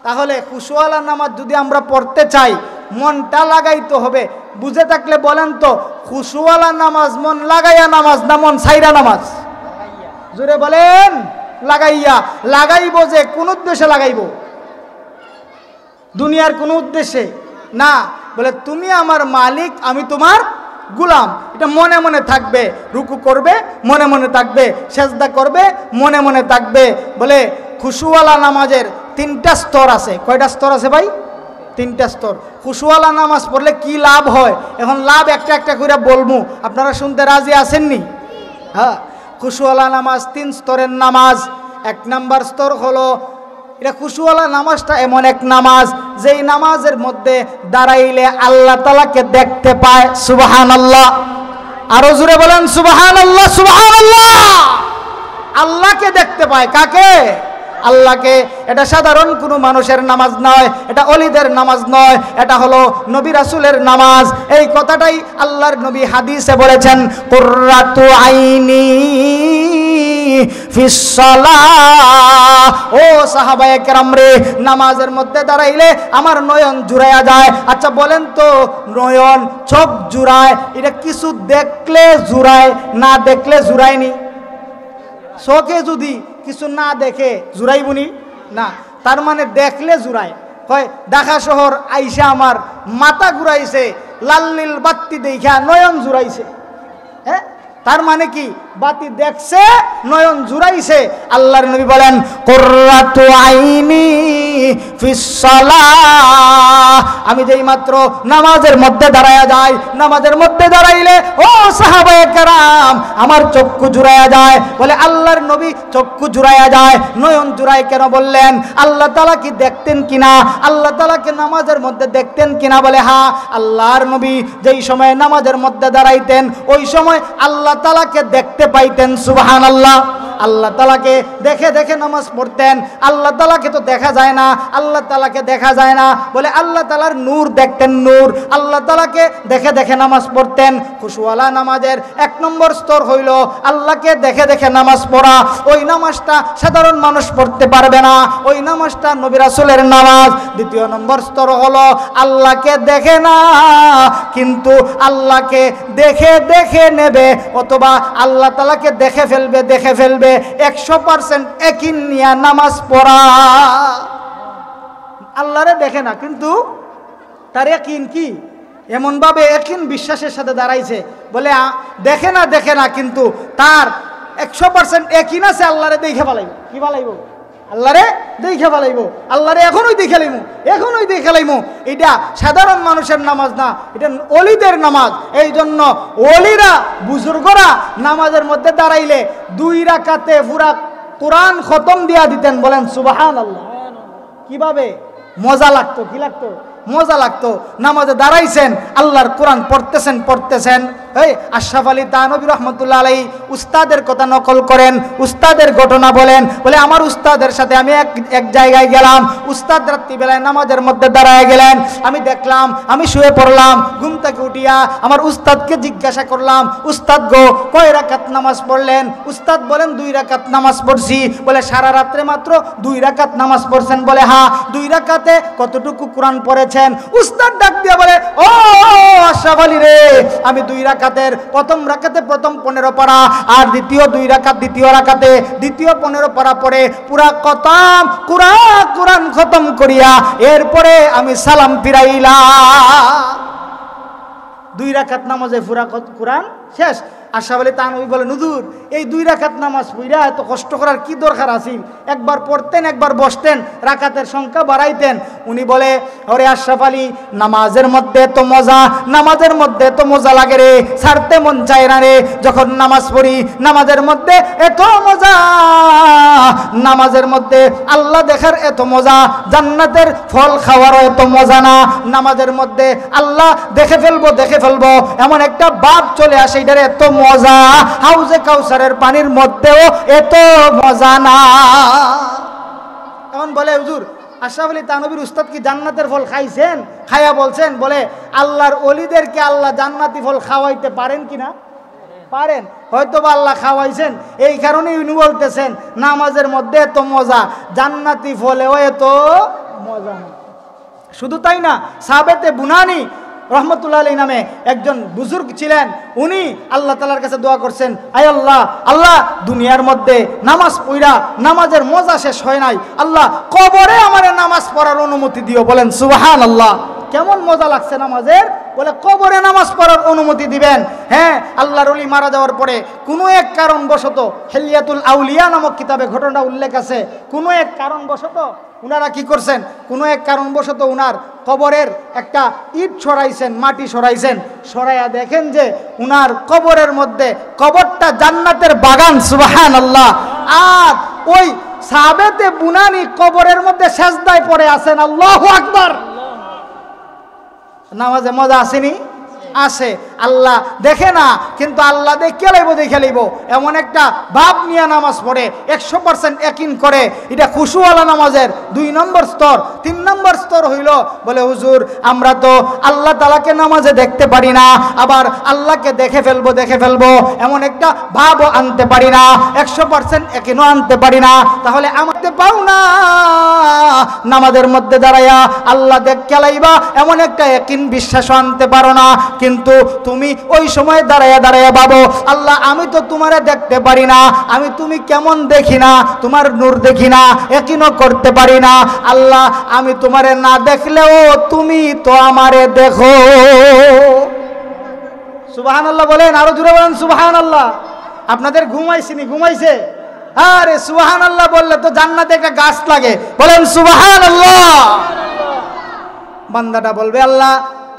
তাহলে খুশুওয়ালা নামাজ যদি আমরা পড়তে চাই মনটা লাগাইতে হবে। বুঝে থাকলে বলেন তো, খুশুওয়ালা নামাজ মন লাগাইয়া নামাজ না মন ছাইরা নামাজ? জোরে বলেন। লাগাইয়া। লাগাইব যে কোন উদ্দেশ্যে লাগাইব? দুনিয়ার কোন উদ্দেশ্যে না। বলে তুমি আমার মালিক, আমি তোমার গোলাম, এটা মনে মনে থাকবে। রুকু করবে মনে মনে থাকবে, সেজদা করবে মনে মনে থাকবে। বলে খুশুওয়ালা নামাজের 3টা স্তর আছে। কয়টা স্তর আছে ভাই? 3টা স্তর। খুশুওয়ালা নামাজ পড়লে কি লাভ হয় এখন লাভ একটা একটা করে বলবো, আপনারা শুনতে রাজি আছেননি? হ্যাঁ, খুশুওয়ালা নামাজ 3 স্তরের নামাজ। 1 নাম্বার স্তর হলো, এটা খুশুওয়ালা নামাজটা এমন এক নামাজ যেই নামাজের মধ্যে দাঁড়াইলে আল্লাহ তাআলাকে দেখতে পায়। সুবহানাল্লাহ। আরো জোরে বলেন সুবহানাল্লাহ, সুবহানাল্লাহ। আল্লাহকে দেখতে পায়। কাকে? আল্লাহকে। এটা সাধারণ কোনো মানুষের নামাজ নয়, এটা ওলিদের নামাজ নয়, এটা হলো নবী রাসূলের নামাজ। এই কথাটাই আল্লাহর নবী হাদিসে বলেছেন, কুররাতু আইনি ফিস সালাহ। ও সাহাবায়ে কেরাম রে, নামাজের মধ্যে দাঁড়াইলে আমার নয়ন জুড়াইয়া যায়। আচ্ছা বলেন তো, নয়ন চোখ জুড়ায়, এটা কিছু দেখলে জুড়ায়, না দেখলে জুড়ায়নি? চোখে যদি কিছু না দেখে জুড়াইবনি না, তার মানে দেখলে জুড়ায়। হয় ঢাকা শহর আইসা আমার মাথা ঘুরাইছে, লাল্লিল বাতি দেখা নয়ন জুড়াইছে। হ্যাঁ, তার মানে কি? বাতি দেখছে, নয়ন জুড়াইছে। আল্লাহর নবী বলেন, কুররাতু আইনি ফিস সালাহ। আমি যেই মাত্র নামাজের মধ্যে দাঁড়ায়া যাই, নামাজের মধ্যে দাঁড়াইলে ও সাহাবায়ে কেরাম আমার চক্ষু জুড়াইয়া যায়। বলে আল্লাহর নবী চক্ষু জুড়াইয়া যায়, নয়ন জুড়ায় কেন বললেন? আল্লাহ তাআলা কি দেখতেন কিনা? আল্লাহ তাআলাকে নামাজের মধ্যে দেখতেন কিনা? বলে হ্যাঁ। আল্লাহর নবী যেই সময় নামাজের মধ্যে দাঁড়াইতেন ওই সময় আল্লাহ তাআলাকে দেখতে পাইতেন। সুবহানাল্লাহ। আল্লাহ তাআলাকে দেখে দেখে নামাজ পড়তেন। আল্লাহ তাআলাকে তো দেখা যায় না, আল্লাহ তাআলাকে দেখা যায় না, বলে আল্লাহ তাআলার নূর দেখতেন, নূর। আল্লাহ তাআলাকে দেখে দেখে নামাজ পড়তেন। খুশুওয়ালা নামাজের 1 নম্বর স্তর হইল আল্লাহকে দেখে দেখে নামাজ পড়া। ওই নামাজটা সাধারণ মানুষ পড়তে পারবে না, ওই নামাজটা নবী রাসূলের নামাজ। 2 নম্বর স্তর হলো আল্লাহকে দেখে না কিন্তু আল্লাহকে দেখে দেখে নেবে, অথবা আল্লাহ তাআলাকে দেখে ফেলবে, দেখে ফেলবে 100% ইয়াকিন নিয়ে নামাজ পড়া। আল্লাহরে দেখে না কিন্তু তার ইয়াকিন কি? এমন ভাবে ইয়াকিন বিশ্বাসের সাথে দাঁড়াইছে। বলে দেখে না কিন্তু তার 100% ইয়াকিন আছে আল্লাহরে দেখে ফেলাইব। কি ফেলাইব? আল্লাহরে দেখে ফেলাইব। আল্লাহরে এখনই দেখে লাইমু, এখনই দেখে লাইমু। এটা সাধারণ মানুষের নামাজ না, এটা ওলিদের নামাজ। এই জন্য ওলিরা, বুজুর্গরা নামাজের মধ্যে দাঁড়াইলে 2 রাকাতে পুরা কোরআন খতম দিয়া দিতেন। বলেন সুবহানাল্লাহ। কিভাবে মজা লাগতো! কি লাগতো? মজা লাগতো। নামাজে দাঁড়াইছেন, আল্লাহর কোরআন পড়তেছেন। এই আশরাফ আলী থানভী রহমাতুল্লাহ আলাইহি উস্তাদের কথা নকল করেন, উস্তাদের ঘটনা বলেন। বলে আমার উস্তাদের সাথে আমি এক জায়গায় গেলাম, উস্তাদ রাত্রিবেলায় নামাজের মধ্যে দাঁড়ায় গেলেন। আমি দেখলাম, আমি শুয়ে পড়লাম। ঘুম থেকে উঠিয়া আমার উস্তাদকে জিজ্ঞাসা করলাম, উস্তাদ গো কয় রাকাত নামাজ পড়লেন? উস্তাদ বলেন 2 রাকাত নামাজ পড়ছি। বলে সারা রাত্রে মাত্র 2 রাকাত নামাজ পড়ছেন? বলে হ্যাঁ। 2 রাকাতে কতটুকু কোরআন পড়েছেন? উস্তাদ ডাক দিয়া বলে, ও আশরাফ আলী রে, আমি 2 রাকাতের প্রথম রাকাতে প্রথম 15 পারা, আর দ্বিতীয় 2 রাকাত দ্বিতীয় রাকাতে দ্বিতীয় 15 পারা পড়ে পুরা খতম কোরআন খতম করিয়া এরপরে আমি সালাম ফিরাইলাম। 2 রাকাত নামাজে পুরা কোরআন শেষ। আশরাফ আলী থানভী বলে, হুজুর এই 2 রাকাত নামাজ পড়া এত কষ্ট করার কি দরকার আছিল? একবার পড়তেন, একবার বসতেন, রাকাতের সংখ্যা বাড়াইতেন। উনি বলে, ওরে আশরাফ আলী, নামাজের মধ্যে তো মজা, নামাজের মধ্যে তো মজা লাগে রে, ছাড়তে মন চায় না রে। যখন নামাজ পড়ি নামাজের মধ্যে এত মজা, নামাজের মধ্যে আল্লাহ দেখার এত মজা, জান্নাতের ফল খাওয়ারও এত মজা না। নামাজের মধ্যে আল্লাহ দেখে ফেলবো এমন একটা ভাব চলে আসে, এটার এত মজা, হাউজে কাউসারের পানির মধ্যেও এত মজা না। এখন বলে হুজুর আশরাফ আলী থানভীর উস্তাদ কি জান্নাতের ফল খাইছেন? খাইয়া বলছেন, বলে আল্লাহর ওলিদেরকে আল্লাহ জান্নাতি ফল খাওয়াইতে পারেন কিনা? পারেন। হয়তো বা আল্লাহ খাওয়াইছেন, এই কারণেই উনি বলতেছেন নামাজের মধ্যে এত মজা, জান্নাতি ফলেও এত মজা না। শুধু তাই না, সাহাবেতে বুনানি রহমতুল্লাহ আলাইহি নামে একজন বুজুর্গ ছিলেন, উনি আল্লাহ তাআলার কাছে দোয়া করছেন, আয় আল্লাহ, আল্লাহ দুনিয়ার মধ্যে নামাজ পড়া নামাজের মজা শেষ হয় নাই, আল্লাহ কবরে আমার নামাজ পড়ার অনুমতি দিও। বলেন সুবহানাল্লাহ। কেমন মজা লাগছে নামাজের, বলে কবরে নামাজ পড়ার অনুমতি দিবেন। হ্যাঁ, আল্লাহর ওলি মারা যাওয়ার পরে কোনো এক কারণবশত, হিলিয়াতুল আউলিয়া নামক কিতাবে ঘটনা উল্লেখ আছে, কোনো এক কারণবশত উনারা কি করছেন, কোনো এক কারণবশত উনার কবরের একটা ইট সরাইছেন, মাটি সরাইছেন, সরাইয়া দেখেন যে উনার কবরের মধ্যে, কবরটা জান্নাতের বাগান। সুবহানাল্লাহ। আর ওই সাহাবেতে বুনানি কবরের মধ্যে সেজদায় পড়ে আছেন। আল্লাহু আকবার। নামাজে মজা আসেনি? আসে। আল্লাহ দেখে না, কিন্তু আল্লাহ দেখে লাইব, দেখে লাইব এমন একটা ভাব নিয়ে নামাজ পড়ে, 100% ইয়াকিন করে। এটা খুশুওয়ালা নামাজের 2 নম্বর স্তর। 3 নম্বর স্তর হইল, বলে হুজুর আমরা তো আল্লাহ তাআলাকে নামাজে দেখতে পারি না, আবার আল্লাহকে দেখে ফেলবো এমন একটা ভাবও আনতে পারি না, 100% ইয়াকিনও আনতে পারি না। তাহলে আমাকে পাও না নামাজের মধ্যে দাঁড়াইয়া আল্লাহ দেখে লাইবা এমন একটা ইয়াকিন বিশ্বাস আনতে পারো না। কিন্তু তুমি ওই সময় দাঁড়াইয়া ভাবো, আল্লাহ আমি তো তোমারে দেখতে পারি না, আমি তুমি কেমন দেখি না, তোমার নূর দেখি না, ইয়াকিনও করতে পারি না। আল্লাহ আমি তোমারে না দেখলেও তুমি তো আমারে দেখো। সুবহানাল্লাহ বলেন, আরো জোরে বলেন সুবহানাল্লাহ। আপনাদের ঘুমাইছে? আরে সুবহানাল্লাহ বললে তো জান্নাতে একটা গাছ লাগে। বলেন সুবহানাল্লাহ। বান্দাটা বলবে, আল্লাহ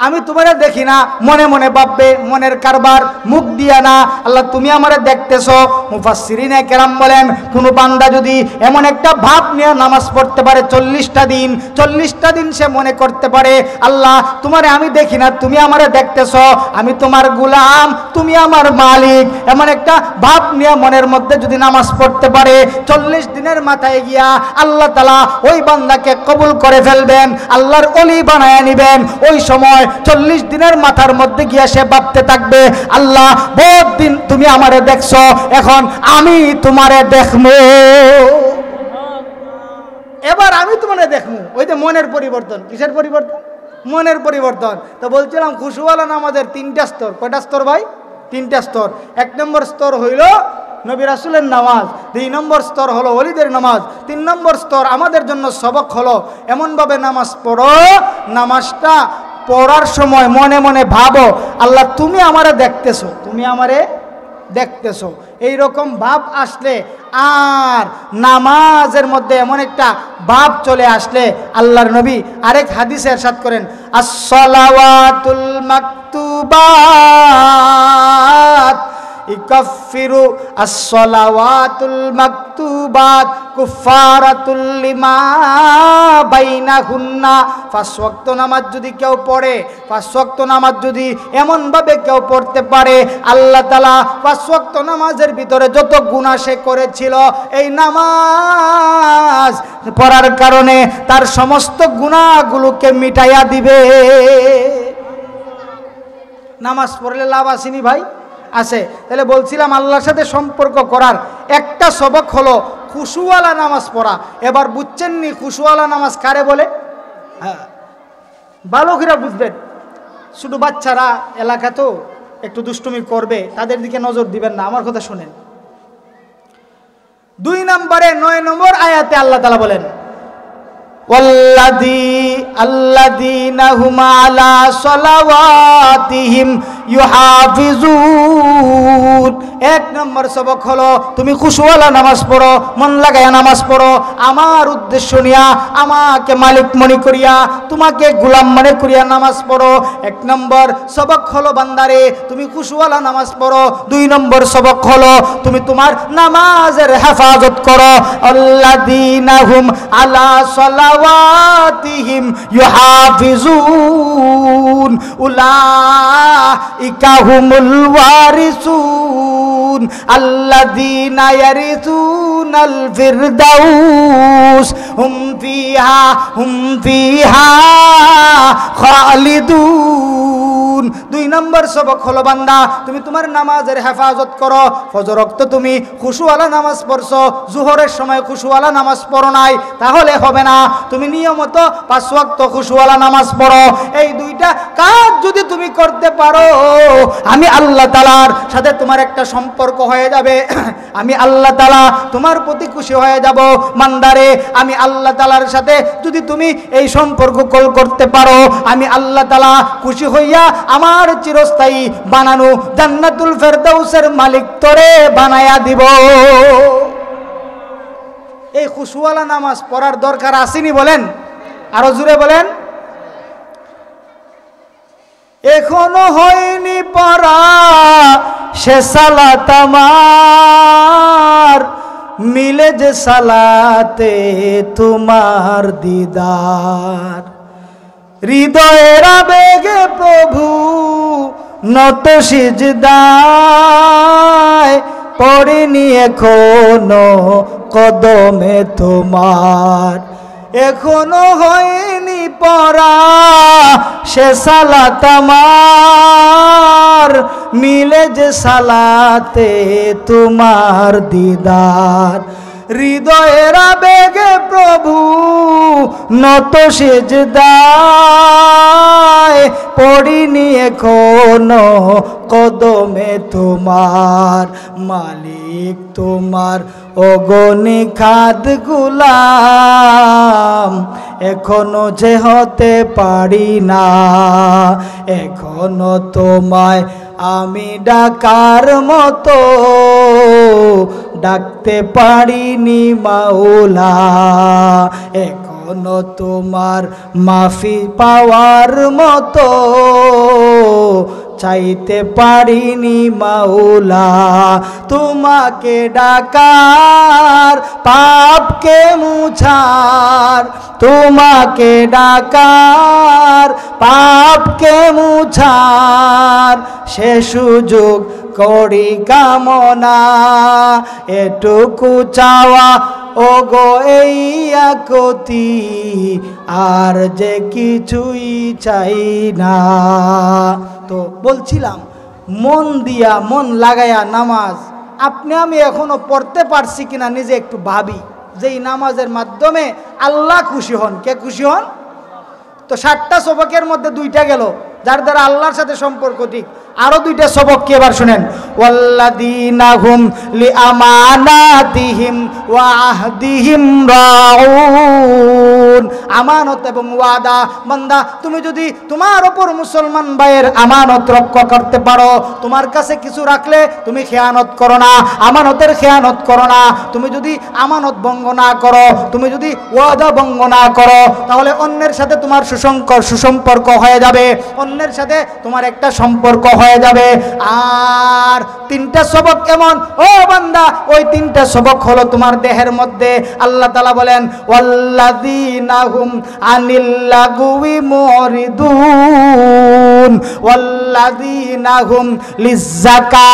আমি তোমারে দেখি না, মনে মনে ভাববে, মনের কারবার, মুখ দিয়া না। আল্লাহ তুমি আমারে দেখতেছো। মুফাসসিরিনে কেরাম বলেন, কোন বান্দা যদি এমন একটা ভাব নিয়ে নামাজ পড়তে পারে 40টা দিন সে মনে করতে পারে, আল্লাহ তোমারে আমি দেখি না, তুমি আমারে দেখতেছো, আমি তোমার গোলাম, তুমি আমার মালিক, এমন একটা ভাব নিয়ে মনের মধ্যে যদি নামাজ পড়তে পারে, 40 দিনের মাথায় গিয়া আল্লাহ তাআলা ওই বান্দাকে কবুল করে ফেলবেন, আল্লাহর ওলি বানায় নিবেন। ওই সময় 40 দিনের মাথার মধ্যে গিয়া সে ভাবতে থাকবে, আল্লাহ বহুত দিন তুমি আমারে দেখছো, এখন আমি তোমারে দেখবো, এবার আমি তোমারে দেখবো। ওই যে মনের পরিবর্তন। কিসের পরিবর্তন? মনের পরিবর্তন। তো বলছিলাম খুশুওয়ালা নামাজের 3টা স্তর। কয়টা স্তর ভাই? 3টা স্তর। 1 নম্বর স্তর হইল নবী রাসূলের নামাজ, 2 নম্বর স্তর হলো ওলিদের নামাজ, 3 নম্বর স্তর আমাদের জন্য সবক হলো এমনভাবে নামাজ পড়ো, নামাজটা পড়ার সময় মনে মনে ভাবো, আল্লাহ তুমি আমারে দেখতেছো, তুমি আমারে দেখতেছো। এইরকম ভাব আসলে আর নামাজের মধ্যে এমন একটা ভাব চলে আসলে, আল্লাহর নবী আরেক হাদিসে ইরশাদ করেন, as-salawatul maktubat ইকাফিরু as-salawatul maktubat কুফারাতুল লিমা বাইনাহুন্না। 5 ওয়াক্ত নামাজ যদি কেউ পড়ে, 5 ওয়াক্ত নামাজ যদি এমনভাবে কেউ পড়তে পারে, আল্লাহ তাআলা 5 ওয়াক্ত নামাজের ভিতরে যত গুনাহ সে করেছিল, এই নামাজ পড়ার কারণে তার সমস্ত গুনাহগুলোকে মিটাইয়া দিবে। নামাজ পড়লে লাভ আসেনি ভাই? আছে। তাহলে বলছিলাম আল্লাহর সাথে সম্পর্ক করার একটা সবক হলো খুশুওয়ালা নামাজ পড়া। এবার বুঝছেন নি খুশুওয়ালা নামাজ কারে বলে? হ্যাঁ, বালকেরা বুঝবেন। শুধু বাচ্চারা এলাকা তো একটু দুষ্টুমি করবে, তাদের দিকে নজর দিবেন না, আমার কথা শুনেন। 2 নম্বরে 9 নম্বর আয়াতে আল্লাহ তাআলা বলেন, আল্লাযীনা হুম আলা সালাওয়াতিহিম ইউহাফিজুন। 1 নম্বর সবক হলো তুমি খুশুওয়ালা নামাজ পড়ো, মন লাগায়া নামাজ পড়ো, আমার উদ্দেশ্য নিয়া, আমাকে মালিক মনে করিয়া, তোমাকে গোলাম মনে করিয়া নামাজ পড়ো। 1 নম্বর সবক হলো বান্দারে তুমি খুশুওয়ালা নামাজ পড়ো। 2 নম্বর সবক হলো তুমি তোমার নামাজের হেফাজত করো। আল্লাযীনা হুম আলা সালাওয়াতিহিম ইউহাফিজুন ইকাহুমুল ওয়ারিসুন আল্লাযীনা ইয়ারিসুনাল ফিরদাউস হুম ফিহা খালিদুন। 2 নম্বর সবক হলো বান্দা তুমি তোমার নামাজের হেফাজত করো। ফজর ওয়াক্ত তুমি খুশুওয়ালা নামাজ পড়ছো, জোহরের সময় খুশুওয়ালা নামাজ পড়ো নাই, তাহলে হবে না। তুমি নিয়মিত 5 ওয়াক্ত খুশুওয়ালা নামাজ পড়ো। এই 2টা কাজ যদি তুমি করতে পারো, আমি আল্লাহ তাআলার সাথে তোমার একটা সম্পর্ক হয়ে যাবে। আমি আল্লাহ তাআলা তোমার প্রতি খুশি হয়ে যাব। বান্দারে, আমি আল্লাহ তাআলার সাথে যদি তুমি এই সম্পর্ক কল করতে পারো, আমি আল্লাহ তাআলা খুশি হইয়া আমার চিরস্থায়ী বানানো জান্নাতুল ফেরদাউসের মালিক তোরে বানায়া দিব। এই খুশুওয়ালা নামাজ পড়ার দরকার আসেনি বলেন? আরো জোরে বলেন। এখনো হয়নি পড়া সে সালাত আমার, মিলে যে সালাতে তোমার দিদার। হৃদয়ের আবেগে প্রভু নত সিজদায়, পড়িনি এখনো কদমে তোমার। এখনো হয়নি পড়া সে সালাত আমার, মিলে যে সালাতে তোমার দিদার। হৃদয়ের আবেগে প্রভু নত সিজদায়, পড়িনি এখনো কদমে তোমার। মালিক তোমার অগণিখাদ গোলাম, এখনো যে হতে পারি না। এখনো তোমায় আমি ডাকার মতো ডাকতে পারিনি মাওলা। এখনো তোমার মাফি পাওয়ার মতো চাইতে পারিনি মাওলা। তোমাকে ডাকার পাপকে মুছার, তোমাকে ডাকার পাপকে মুছার, সে সুযোগ করি কামনা। এটুকু চাওয়া ও গো এই আকতি, আর যে কিছুই চাই না। তো বলছিলাম মন দিয়া মন লাগায়া নামাজ আপনি আমি এখনো পড়তে পারছি কিনা নিজে একটু ভাবি, যে এই নামাজের মাধ্যমে আল্লাহ খুশি হন। কে খুশি হন? তো 60টা সবকের মধ্যে 2টা গেল যার দ্বারা আল্লাহর সাথে সম্পর্ক ঠিক। আরো 2টা সবক কি এবার শুনেন। ওয়াল্লাযীনা হুম লিআমানাতিহিম ওয়া আহদিহিম রাউন। আমানত এবং ওয়াদা, বান্দা তুমি যদি তোমার উপর মুসলমান ভাইয়ের আমানত রক্ষা করতে পারো, তোমার কাছে কিছু রাখলে তুমি খেয়ানত করো না, আমানতের খেয়ানত করো না। তুমি যদি আমানত ভঙ্গ না করো, তুমি যদি ওয়াদা ভঙ্গ না করো, তাহলে অন্যের সাথে তোমার সুসম্পর্ক হয়ে যাবে, অন্যের সাথে তোমার একটা সম্পর্ক হয়ে যাবে। আর 3টা সবক কেমন ও বান্দা? ওই 3টা সবক হলো তোমার দেহের মধ্যে। আল্লাহ তাআলা বলেন ওয়াল্লাযীনা হুম আনিল লাগwi মুরিদুন ওয়াল্লাযীনা হুম লিযাকাতি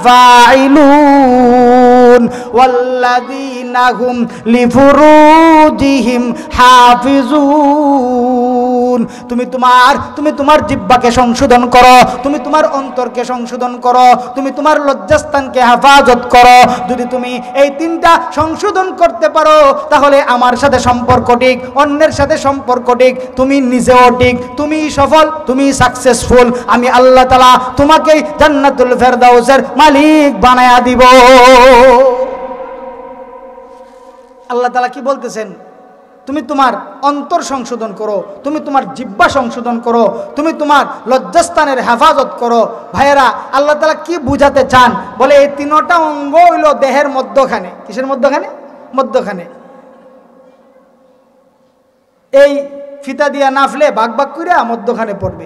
ফাইলুন ওয়াল্লাযীনা হুম লিফুরুজিহিম হাফিজুন। তুমি তোমার জিহ্বাকে সংশোধন করো, তুমি তোমার অন্তরকে সংশোধন করো, তুমি তোমার লজ্জাস্থানকে হেফাজত করো। যদি তুমি এই 3টা সংশোধন করতে পারো, তাহলে আমার সাথে সম্পর্ক ঠিক, অন্যের সাথে সম্পর্ক ঠিক, তুমি নিজেও ঠিক, তুমি সফল, তুমি সাকসেসফুল। আমি আল্লাহ তাআলা তোমাকে জান্নাতুল ফেরদাউসের মালিক বানায়া দিব। আল্লাহ তাআলা কি বলতেছেন? তুমি তোমার অন্তর সংশোধন করো, তুমি তোমার জিহ্বা সংশোধন করো, তুমি তোমার লজ্জাস্থানের হেফাজত করো। ভাইয়েরা, আল্লাহ তাআলা কি বুঝাতে চান? বলে এই 3টা অঙ্গ হইল দেহের মধ্যখানে। কিসের মধ্যখানে? মধ্যখানে। এই ফিতা দিয়া নাফলে ভাগ ভাগ কইরা মধ্যখানে পড়বে।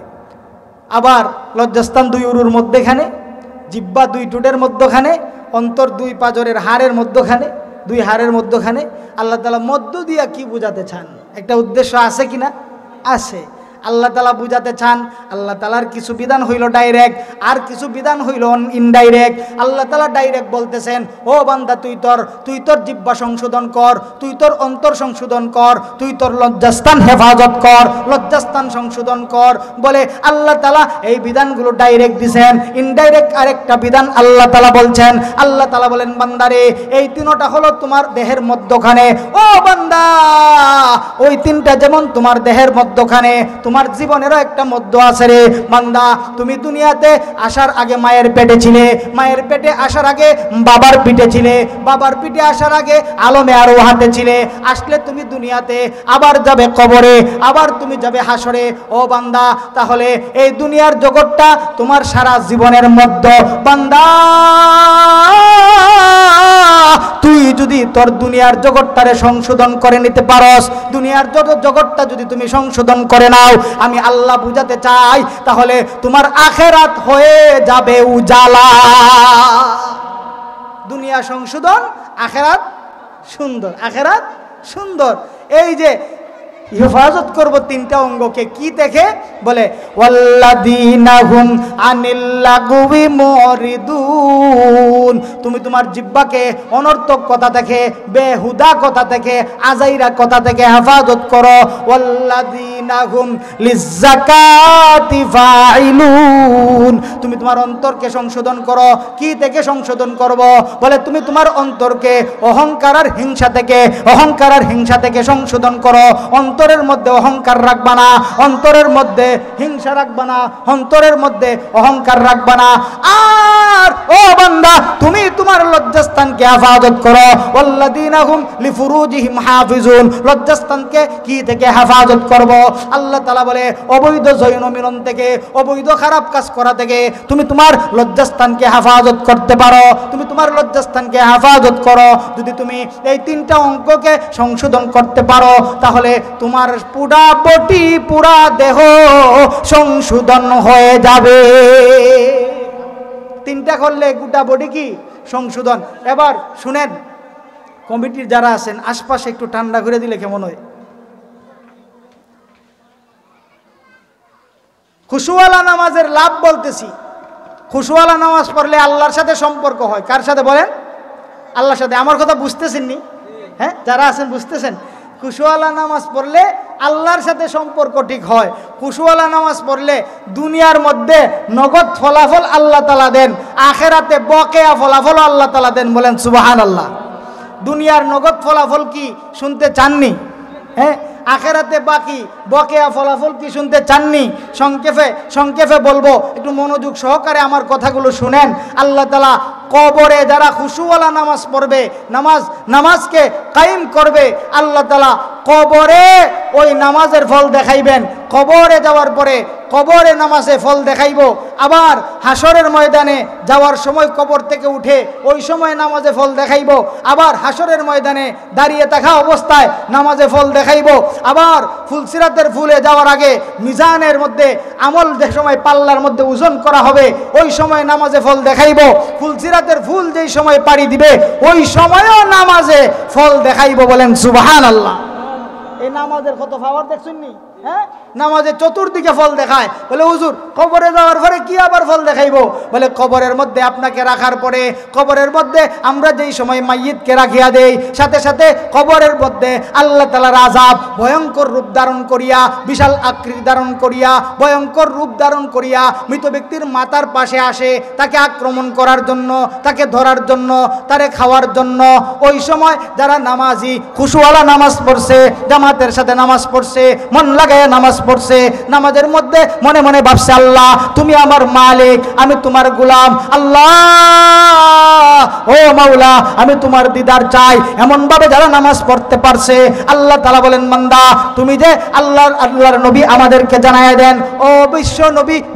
আবার লজ্জাস্থান 2 উরুর মধ্যখানে, জিহ্বা 2 ঠোঁটের মধ্যখানে, অন্তর 2 পাঁজরের হাড়ের মধ্যখানে, 2 হাড়ের মধ্যখানে। আল্লাহ তাআলা মধ্য দিয়া কি বুঝাতে চান? একটা উদ্দেশ্য আছে কিনা? আছে। আল্লাহ তাআলা বুঝাতে চান। আল্লাহ তাআলার কিছু বিধান হইল ডাইরেক্ট, আর কিছু বিধান হইল ইনডাইরেক্ট। আল্লাহ তাআলা ডাইরেক্ট বলতেছেন, ও বান্দা তুই তোর জিহ্বা সংশোধন কর, তুই তোর অন্তর সংশোধন কর, তুই তোর লজ্জাস্থান হেফাজত কর, লজ্জাস্থান সংশোধন কর। বলে আল্লাহ তাআলা এই বিধানগুলো ডাইরেক্ট দিছেন। ইনডাইরেক্ট আরেকটা বিধান আল্লাহ তাআলা বলছেন। আল্লাহ তাআলা বলেন, বান্দারে এই তিনটা হলো তোমার দেহের মধ্যখানে। ও বান্দা, ওই তিনটা যেমন তোমার দেহের মধ্যখানে, তোমার জীবনেরও একটা মধ্য আছে রে বান্দা। তুমি দুনিয়াতে আসার আগে মায়ের পেটে ছিলে, মায়ের পেটে আসার আগে বাবার পিঠে ছিলে, বাবার পিঠে আসার আগে আলমে আরো হাতে ছিলে। আসলে তুমি দুনিয়াতে, আবার যাবে কবরে, আবার তুমি যাবে হাসরে। ও বান্দা, তাহলে এই দুনিয়ার জগৎটা তোমার সারা জীবনের মধ্য। বান্দা, তুই যদি তোর দুনিয়ার জগৎটারে সংশোধন করে নিতে পারস, দুনিয়ার জগৎটা যদি তুমি সংশোধন করে নাও, আমি আল্লাহ বুঝাতে চাই, তাহলে তোমার আখেরাত হয়ে যাবে উজালা। দুনিয়া সংশোধন, আখেরাত সুন্দর, আখেরাত সুন্দর। এই যে হেফাজত করব তিনটা অঙ্গকে, কি দেখে? বলে ওয়াল্লাযীনা হুম আনিল লাগবি মুরিদুন। তুমি তোমার জিহ্বাকে অনর্থক কথা থেকে, বেহুদা কথা থেকে, আজাইরা কথা থেকে হেফাজত করো। ওয়াল্লাযীনা হুম লিযাকাতি ফাইলুন। তুমি তোমার অন্তরকে সংশোধন করো। কি থেকে সংশোধন করব? বলে তুমি তোমার অন্তরকে অহংকার আর হিংসা থেকে, অহংকার আর হিংসা থেকে সংশোধন করো। অন্তরের মধ্যে অহংকার রাখবা না, অন্তরের মধ্যে হিংসা রাখবা না, অন্তরের মধ্যে অহংকার রাখবা না। আর ও বান্দা, তুমি তোমার লজ্জাস্থানকে হেফাজত করো। ওয়াল্লাযীনা হুম লিফুরুজিহিম হাফিজুন। লজ্জাস্থানকে কি থেকে হেফাজত করব? আল্লাহ তাআলা বলে অবৈধ যৌন মিলন থেকে, অবৈধ খারাপ কাজ করা থেকে তুমি তোমার লজ্জাস্থানকে হেফাজত করতে পারো। তুমি তোমার লজ্জাস্থানকে হেফাজত করো। যদি তুমি এই তিনটা অঙ্ককে সংশোধন করতে পারো, তাহলে তোমার পুরা বডি, পুরা দেহ সংশোধন হয়ে যাবে। তিনটা করলে গোটা বডি কি সংশোধন। এবার শুনেন, কমিটির যারা আছেন আশপাশে একটু ঠান্ডা করে দিলে কেমন হয়? খুশুওয়ালা নামাজের লাভ বলতেছি। খুশুওয়ালা নামাজ পড়লে আল্লাহর সাথে সম্পর্ক হয়। কার সাথে বলেন? আল্লাহর সাথে। আমার কথা বুঝতেছেন নি? হ্যাঁ, যারা আছেন বুঝতেছেন? খুশুওয়ালা নামাজ পড়লে আল্লাহর সাথে সম্পর্ক ঠিক হয়। খুশুওয়ালা নামাজ পড়লে দুনিয়ার মধ্যে নগদ ফলাফল আল্লাহ তাআলা দেন, আখেরাতে বকেয়া ফলাফল আল্লাহ তাআলা দেন। বলেন সুবহানাল্লাহ। দুনিয়ার নগদ ফলাফল কি শুনতে চাননি? হ্যাঁ, আখেরাতে বাকি বকেয়া ফলাফল কি শুনতে চাননি? সংক্ষেপে বলবো, একটু মনোযোগ সহকারে আমার কথাগুলো শুনেন। আল্লাহ তাআলা কবরে যারা খুশুওয়ালা নামাজ পড়বে, নামাজকে কায়েম করবে, আল্লাহ তাআলা কবরে ওই নামাজের ফল দেখাইবেন। কবরে যাওয়ার পরে কবরে নামাজে ফল দেখাইব। আবার হাসরের ময়দানে যাওয়ার সময় কবর থেকে উঠে ওই সময় নামাজে ফল দেখাইব। আবার হাসরের ময়দানে দাঁড়িয়ে থাকা অবস্থায় নামাজে ফল দেখাইব। আবার ফুলসিরাতের ফুলে যাওয়ার আগে মিজানের মধ্যে আমল যে সময় পাল্লার মধ্যে ওজন করা হবে, ওই সময় নামাজে ফল দেখাইব। ফুলসিরাতের ফুল যেই সময় পাড়ি দিবে, ওই সময়ও নামাজে ফল দেখাইব। বলেন সুবহানাল্লাহ। এই নামাজের কত পাওয়ার দেখছেন নি? হ্যাঁ, নামাজে চতুর্দিকে ফল দেখায়। বলে হুজুর, কবরে যাওয়ার পরে কি আবার ফল দেখাইবো? বলে কবরের মধ্যে আপনাকে রাখার পরে, কবরের মধ্যে আমরা যেই সময় মাইয়িতকে রাখিয়া দেই, সাথে সাথে কবরের মধ্যে আল্লাহ তাআলার আযাব ভয়ঙ্কর রূপ ধারণ করিয়া, বিশাল আকৃতি ধারণ করিয়া, ভয়ঙ্কর রূপ ধারণ করিয়া মৃত ব্যক্তির মাথার পাশে আসে, তাকে আক্রমণ করার জন্য, তাকে ধরার জন্য, তারে খাওয়ার জন্য। ওই সময় যারা নামাজি খুশুওয়ালা নামাজ পড়ছে, জামাতের সাথে নামাজ পড়ছে, মন লাগায় নামাজ পড়ছে, নামাজের মধ্যে মনে মনে ভাবছে, আল্লাহ তুমি আমার মালিক, আমি তোমার গোলাম, আল্লাহ ও মাওলা আমি তোমার দিদার চাই। এমন ভাবে যারা নামাজ পড়তে পারছে, আল্লাহ তাআলা বলেন, বান্দা তুমি যে আল্লাহর নবী আমাদেরকে জানায়া দেন, ও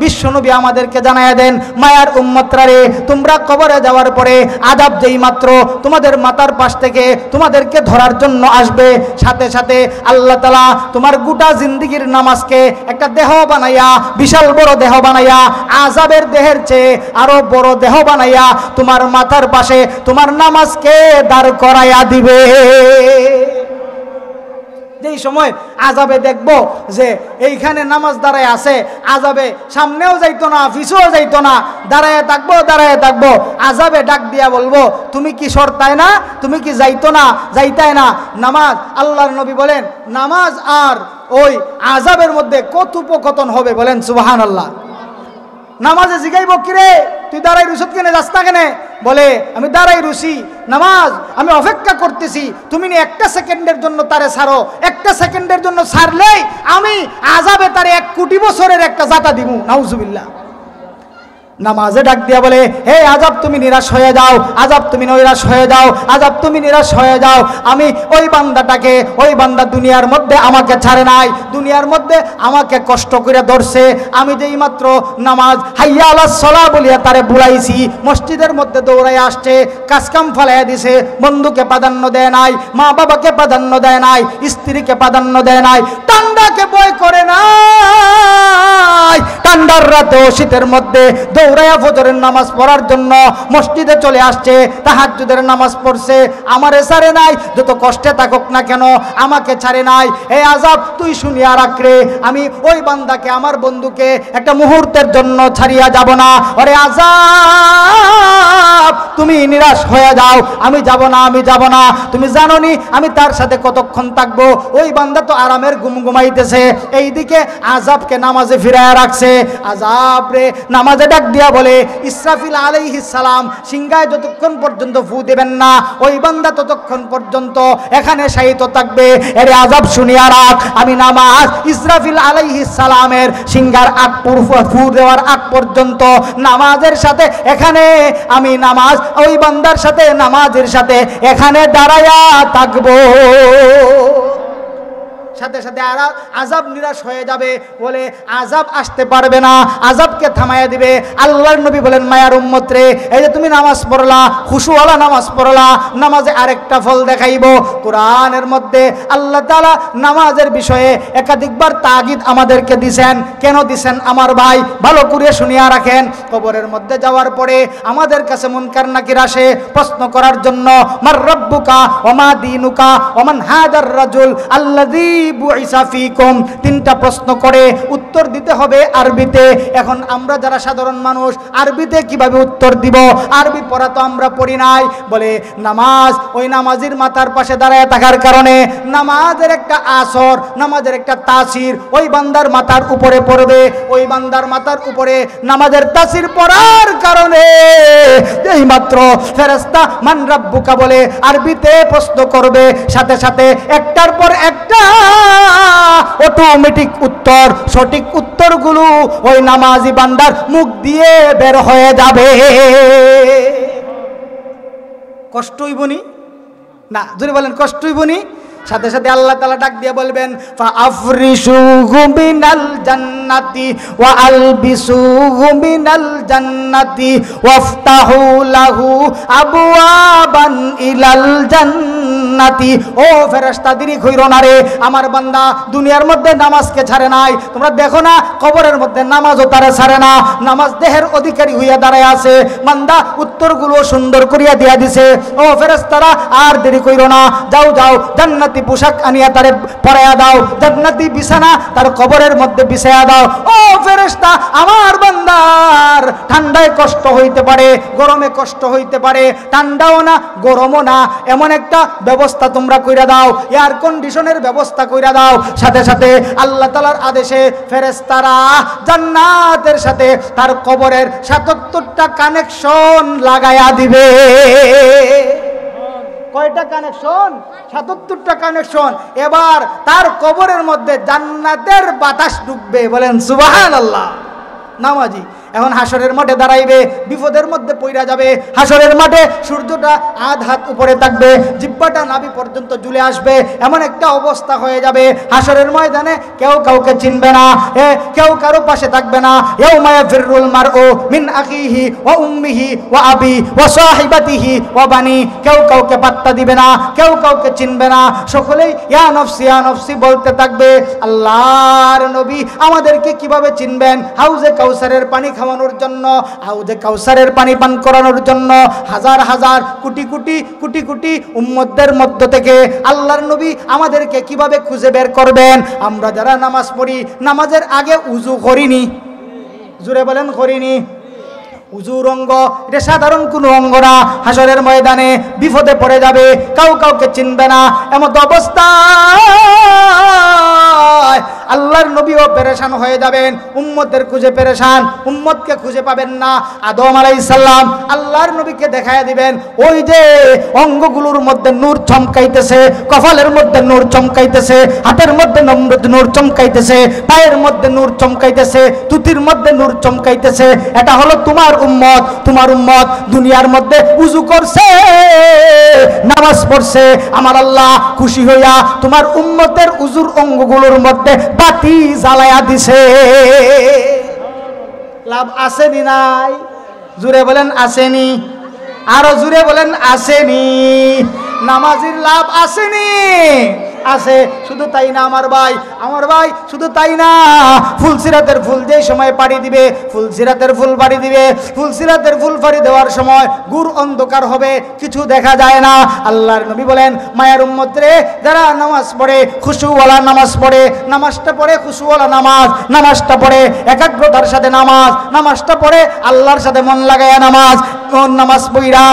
বিশ্ব নবী আমাদেরকে জানায়া দেন, মায়ার উম্মতরা রে, তোমরা কবরে যাওয়ার পরে আযাব যেই মাত্র তোমাদের মাথার পাশ থেকে তোমাদেরকে ধরার জন্য আসবে, সাথে সাথে আল্লাহ তাআলা তোমার গোটা জিন্দেগীর নামাজকে একটা দেহ বানাইয়া, বিশাল বড় দেহ বানাইয়া, আযাবের দেহের চেয়ে আরো বড় দেহ বানাইয়া তোমার মাথার পাশে তোমার নামাজকে দাঁড় করাইয়া দিবে। যেই সময় আযাবে দেখব যে এইখানে নামাজ দাঁড়ায় আছে, আযাবে সামনেও যাইতো না পিছেও যাইতো না, দাঁড়ায় থাকবো আযাবে ডাক দিয়া বলবো তুমি কি সরতায় না, তুমি কি যাইতো না যাইতায় না নামাজ। আল্লাহর নবী বলেন নামাজ আর ওই আযাবের মধ্যে কথোপকথন হবে, বলেন সুবহানাল্লাহ। নামাজে জিগাইব কিরে তুই দাঁড়াই রুসত কেনে যাস না কেনে, বলে আমি দাঁড়াই রুসি নামাজ আমি অপেক্ষা করতেছি, তুমি একটা সেকেন্ডের জন্য তারে ছাড়ো, একটা সেকেন্ডের জন্য ছাড়লেই আমি আযাবে তারে 1 কোটি বছরের একটা জাতা দিব, নাউজুবিল্লাহ। নামাজে ডাক দিয়া বলে হে আযাব তুমি নিরাশ হয়ে যাও, আযাব তুমি নিরাশ হয়ে যাও, আযাব তুমি নিরাশ হয়ে যাও। আমি ওই বান্দাটাকে, ওই বান্দা দুনিয়ার মধ্যে আমাকে ছাড়ে নাই, দুনিয়ার মধ্যে আমাকে কষ্ট করে ধরছে, আমি যেই মাত্র নামাজ হাইয়া আলাস সালাহ বলিয়া তারে বুলাইছি, মসজিদের মধ্যে দৌড়াই আসছে, কাজকাম ফালাইয়া দিছে, বন্ধুকে প্রাধান্য দেয় নাই, মা বাবাকে প্রাধান্য দেয় নাই, স্ত্রীকে প্রাধান্য দেয় নাই, ঠান্ডাকে ভয় করে নাই, ঠান্ডার রাতে শীতের মধ্যে দৌড়াইয়া ফজরের নামাজ পড়ার জন্য মসজিদে চলে আসছে, তাহাজ্জুদের নামাজ পড়ছে, আমারে ছাড়ে নাই, যত কষ্টে থাকুক না কেন আমাকে ছাড়ে নাই। হে আযাব তুই শুনিয়া রাখ রে, আমি ওই বান্দাকে আমার বন্ধুকে একটা মুহূর্তের জন্য ছাড়িয়া যাব না। ওরে আযাব তুমি নিরাশ হয়ে যাও, আমি যাব না, আমি যাব না, তুমি জানো নি আমি তার সাথে কতক্ষণ থাকবো। ওই বান্দা তো আরামের ঘুম ঘুমাইতেছে, এইদিকে আযাবকে নামাজে ফিরায় রাখছে। আযাব রে নামাজে ডাক দিয়া বলে ইসরাফিল আলাইহিস সালাম সিংহায় যতক্ষণ পর্যন্ত ফু দেবেন না ওই বান্দা ততক্ষণ পর্যন্ত এখানে শায়িত থাকবে। এরে আযাব শুনিয়া রাখ, আমি নামাজ ইসরাফিল আলাইহিস সালামের সিংহার আগ ফু দেওয়ার আগ পর্যন্ত নামাজের সাথে এখানে আমি নামাজ ওই বান্দার সাথে নামাজের সাথে এখানে দাঁড়ায়া থাকবো। সাথে সাথে আযাব নিরাশ হয়ে যাবে, বলে আযাব আসতে পারবে না, আযাবকে থামাইয়া দিবে। আল্লাহর নবী বলেন মায়ার উম্মত রে, এই যে তুমি নামাজ পড়লা, খুশুওয়ালা নামাজ পড়লা, নামাজে আরেকটা ফল দেখাইব। কোরআনের মধ্যে আল্লাহ তাআলা নামাজের বিষয়ে একাধিকবার তাগিদ আমাদেরকে দিবেন। কেন দিবেন আমার ভাই ভালো করে শুনিয়া রাখেন। কবরের মধ্যে যাওয়ার পরে আমাদের কাছে মুনকার নাকির আসে প্রশ্ন করার জন্য, মার রাব্বুকা ওয়া মা দীনুকা ওয়া মান হাদার রাজুল আল্লাযী বুইসা ফীকুম। 3টা প্রশ্ন করে উত্তর দিতে হবে আরবিতে। এখন আমরা যারা সাধারণ মানুষ আরবিতে কিভাবে উত্তর দিব? আরবি পড়া তো আমরা পড়ি নাই। বলে নামাজ ওই নামাজির মাথার পাশে দাঁড়ায় থাকার কারণে নামাজের একটা আসর, নামাজের একটা তাসির ওই বান্দার মাথার উপরে পড়বে। ওই বান্দার মাথার উপরে নামাজের তাসির পড়ার কারণে এই মাত্র ফেরেশতা মান রাব্বুকা বলে আরবিতে প্রশ্ন করবে, সাথে সাথে একটার পর একটা অটোমেটিক উত্তর, সঠিক উত্তরগুলো ওই নামাজি বান্দার মুখ দিয়ে বের হয়ে যাবে। কষ্ট হইবনি না? যদি বলেন কষ্ট হইবনি, সাথে সাথে আল্লাহ তাআলা ডাক দিয়ে বলবেন ফাআফরিশুহু মিনাল জান্নাতি ওয়া আলবিসুহু মিনাল জান্নাতি ওয়াফতাহু লাহু আবওয়াবান ইলাল জান্নাতি। ও ফেরেশতা দেরি কইরো না রে, আমার বান্দা দুনিয়ার মধ্যে নামাজকে ছাড়ে নাই। তোমরা দেখো না কবরের মধ্যে নামাজও তারে ছাড়ে না, নামাজ দেহের অধিকারী হইয়া দাঁড়ায় আছে। বান্দা উত্তরগুলো সুন্দর করিয়া দিয়া দিছে। ও ফেরেশতারা আর দেরি কইরো না, যাও যাও জান্নাত পোশাক আনিয়া তারে পরাইয়া দাও, জান্নাতি বিছানা তার কবরের মধ্যে বিছাইয়া দাও। ও ফেরেশতা আমার বান্দার ঠান্ডায় কষ্ট হইতে পারে, গরমে কষ্ট হইতে পারে, ঠান্ডাও না গরমও না, এমন একটা ব্যবস্থা তোমরা কইরা দাও, এয়ার কন্ডিশনের ব্যবস্থা কইরা দাও। সাথে সাথে আল্লাহ তাআলার আদেশে ফেরেশতারা জান্নাতের সাথে তার কবরের ৭৭টা কানেকশন লাগায়া দিবে। কয়টা কানেকশন? ৭৭টা কানেকশন। এবার তার কবরের মধ্যে জান্নাতের বাতাস ঢুকবে, বলেন সুবহানাল্লাহ। নামাজি এখন হাসরের মাঠে দাঁড়াইবে, বিপদের মধ্যে পইরা যাবে। হাসরের মাঠে সূর্যটা আধ হাত উপরে থাকবে, জিহ্বাটা নাভি পর্যন্ত ঝুলে আসবে, এমন একটা অবস্থা হয়ে যাবে। হাসরের ময়দানে কেউ কাউকে চিনবে না, কেউ কারো পাশে থাকবে না। ইয়াউমা ইয়াফিরুল মারউ মিন আখিহি ওয়া উম্মিহি ওয়া আবি ওয়া সাহিবাতিহি ওয়া বানি। কেউ কাউকে পাত্তা দিবে না, কেউ কাউকে চিনবে না, সকলেই ইয়া নফসি বলতে থাকবে। আল্লাহর নবী আমাদেরকে কিভাবে চিনবেন? হাউজে কাউসারের পানি খাওয়ানোর জন্য, হাউজে কাউসারের পানি পান করানোর জন্য হাজার হাজার কোটি কোটি কোটি কোটি উম্মতদের মধ্য থেকে আল্লাহর নবী আমাদেরকে কিভাবে খুঁজে বের করবেন? আমরা যারা নামাজ পড়ি, নামাজের আগে উযু করিনি, জোরে বলেন করিনি। উযুর অঙ্গ এটা সাধারণ কোনো অঙ্গ না। হাসরের ময়দানে বিপদে পড়ে যাবে, কাউকে চিনবে না, এমত অবস্থায় আল্লাহর নবীও পেরেশান হয়ে যাবেন, উম্মতদের খুঁজে পেরেশান, উম্মতকে খুঁজে পাবেন না। আদম আলাইহিস সালাম আল্লাহর নবীকে দেখায় দিবেন, ওই যে অঙ্গগুলোর মধ্যে নূর চমকাইতেছে, কপালের মধ্যে নূর চমকাইতেছে, হাতের মধ্যে নূর চমকাইতেছে, পায়ের মধ্যে নূর চমকাইতেছে, তুতির মধ্যে নূর চমকাইতেছে। এটা হলো তোমার উম্মত। তোমার উম্মত দুনিয়ার মধ্যে উযু করছে, নামাজ পড়ছে, আমার আল্লাহ খুশি হইয়া তোমার উম্মতের উযুর অঙ্গগুলোর মধ্যে বাতি জ্বালায়া দিছে। লাভ আসেনি নাই? জুড়ে বলেন আসেনি, আরো জুড়ে বলেন আসেনি। নামাজির লাভ আসেনি, আছে। শুধু তাই না আমার ভাই শুধু তাই না, ফুলসিরাতের ফুল যেই সময় পাড়ি দিবে, ফুলসিরাতের ফুল পাড়ি দিবে, ফুলসিরাতের ফুল পাড়ি দেওয়ার সময় গুর অন্ধকার হবে, কিছু দেখা যায় না। আল্লাহর নবী বলেন, মায়ের উম্মত রে, যারা নামাজ পড়ে খুশুওয়ালা নামাজ পড়ে, নামাজটা পড়ে খুশুওয়ালা নামাজ, নামাজটা পড়ে একাগ্রতার সাথে নামাজ, নামাজটা পড়ে আল্লাহর সাথে মন লাগায়া নামাজ, নামাজ পড়া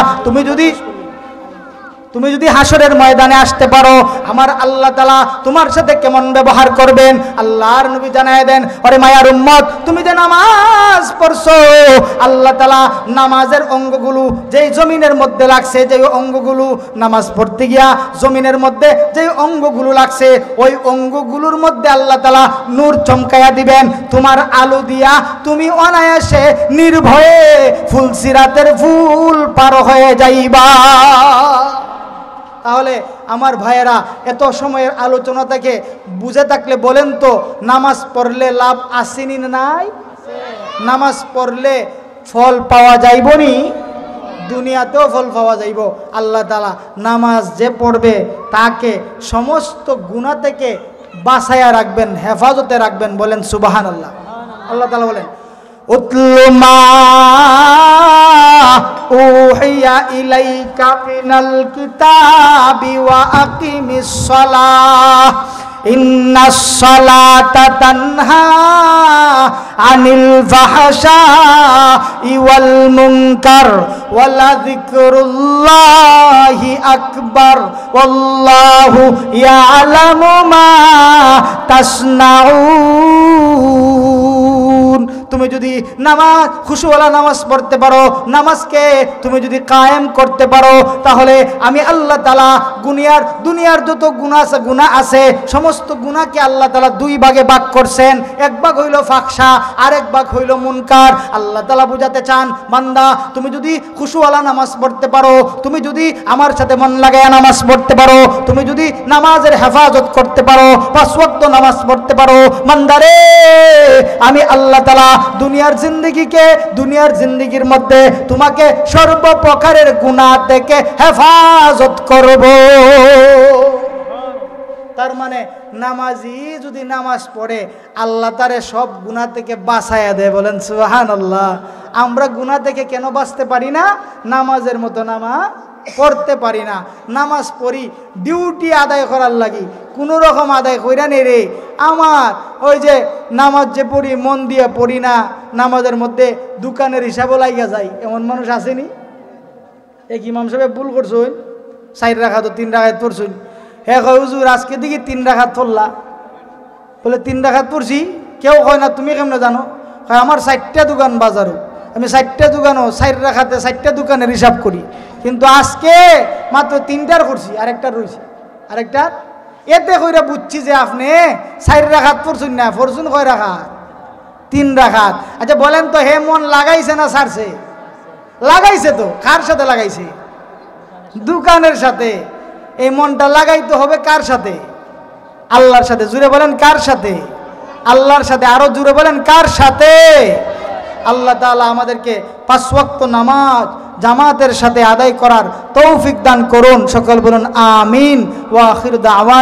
তুমি যদি হাসরের ময়দানে আসতে পারো, আমার আল্লাহ তাআলা তোমার সাথে কেমন ব্যবহার করবেন আল্লাহর নবী জানায় দেন। আরে মায়ার উম্মত, তুমি যে নামাজ পড়ছো, আল্লাহ তাআলা নামাজের অঙ্গগুলো যেই জমিনের মধ্যে লাগছে, যেই অঙ্গগুলো নামাজ পড়তে গিয়া জমিনের মধ্যে যেই অঙ্গগুলো লাগছে, ওই অঙ্গগুলোর মধ্যে আল্লাহ তাআলা নূর চমকায়া দিবেন। তোমার আলো দিয়া তুমি অনায়াসে নির্ভয়ে ফুলসিরাতের ফুল পার হয়ে যাইবা। তাহলে আমার ভাইয়েরা, এত সময়ের আলোচনা থেকে বুঝে থাকলে বলেন তো, নামাজ পড়লে লাভ আসেনি নাই? নামাজ পড়লে ফল পাওয়া যাইবনি, দুনিয়াতেও ফল পাওয়া যাইব। আল্লাহ তাআলা নামাজ যে পড়বে তাকে সমস্ত গুনাহ থেকে বাঁচাইয়া রাখবেন, হেফাজতে রাখবেন। বলেন সুবহানাল্লাহ। আল্লাহ তাআলা বলেন, উতলু মা উহিয়া ইলাইকা মিনাল কিতাবি ওয়া আকিমিস সালাহ ইন্নাস সালাতা তানহা আনিল ফাহশাই ওয়াল মুনকার ওয়ালা যিকরুল্লাহি আকবার ওয়াল্লাহু ইয়ালামু মা তাসনাউন। তুমি যদি নামাজ খুশুওয়ালা নামাজ পড়তে পারো, নামাজকে তুমি যদি কায়েম করতে পারো, তাহলে আমি আল্লাহ তাআলা দুনিয়ার যত গুনাহ আছে সমস্ত গুনাহকে আল্লাহ তাআলা দুই ভাগে ভাগ করছেন। এক ভাগ হইল ফাহশা, আর এক ভাগ হইল মুনকার। আল্লাহ তাআলা বুঝাতে চান, বান্দা তুমি যদি খুশুওয়ালা নামাজ পড়তে পারো, তুমি যদি আমার সাথে মন লাগায়া নামাজ পড়তে পারো, তুমি যদি নামাজের হেফাজত করতে পারো, 5 ওয়াক্ত নামাজ পড়তে পারো, বান্দারে আমি আল্লাহ তাআলা দুনিয়ার জিন্দেগির মধ্যে তোমাকে সর্বপ্রকারের গুনাহ থেকে হেফাজত করব। তার মানে নামাজি যদি নামাজ পড়ে, আল্লাহ তারে সব গুনাহ থেকে বাঁচায়া দেয়। বলেন সুবহানাল্লাহ। আমরা গুনাহ থেকে কেন বাঁচতে পারি না? নামাজের মতো নামাজ পড়তে পারি না। নামাজ পড়ি ডিউটি আদায় করার লাগি, কোনো রকম আদায় কইরা নেই রে। আমার ওই যে নামাজ যে পড়ি মন দিয়ে পড়ি না, নামাজের মধ্যে দোকানের হিসাবও লাগিয়া যায়, এমন মানুষ আসেনি? এক ইমাম সাহেব ভুল করছুন, 4 রাকাত 3 রাকাত পড়ছুন। হ্যাঁ কয় হুজুর আজকে দেখি 3 রাকাত পড়লা। বলে 3 রাকাত পড়ছি। কেউ কয় না তুমি কেমনে জানো? কয় আমার 4টা দোকান বাজারও, আমি 4টা দোকানও 4 রাকাতে 4টা দোকানের হিসাব করি, কিন্তু আজকে মাত্র 3টার করছি, আরেকটা রয়েছে, আরেকটা। এতে কইরা বুঝছি যে আপনি 4 রাকাত পড়ছুন না, পড়ছুন কয় রাকাত? 3 রাকাত। আচ্ছা বলেন তো, হে মন লাগাইছে না ছাড়ছে? লাগাইছে তো। কার সাথে লাগাইছে? দোকানের সাথে। এই মনটা লাগাইতে হবে কার সাথে? আল্লাহর সাথে। জুড়ে বলেন কার সাথে? আল্লাহর সাথে। আরো জুড়ে বলেন কার সাথে? আল্লাহ তাআলা আমাদেরকে 5 ওয়াক্ত নামাজ জামাতের সাথে আদায় করার তৌফিক দান করুন। সকল বলুন আমিন। ওয়া আখিরু দাওয়ানা।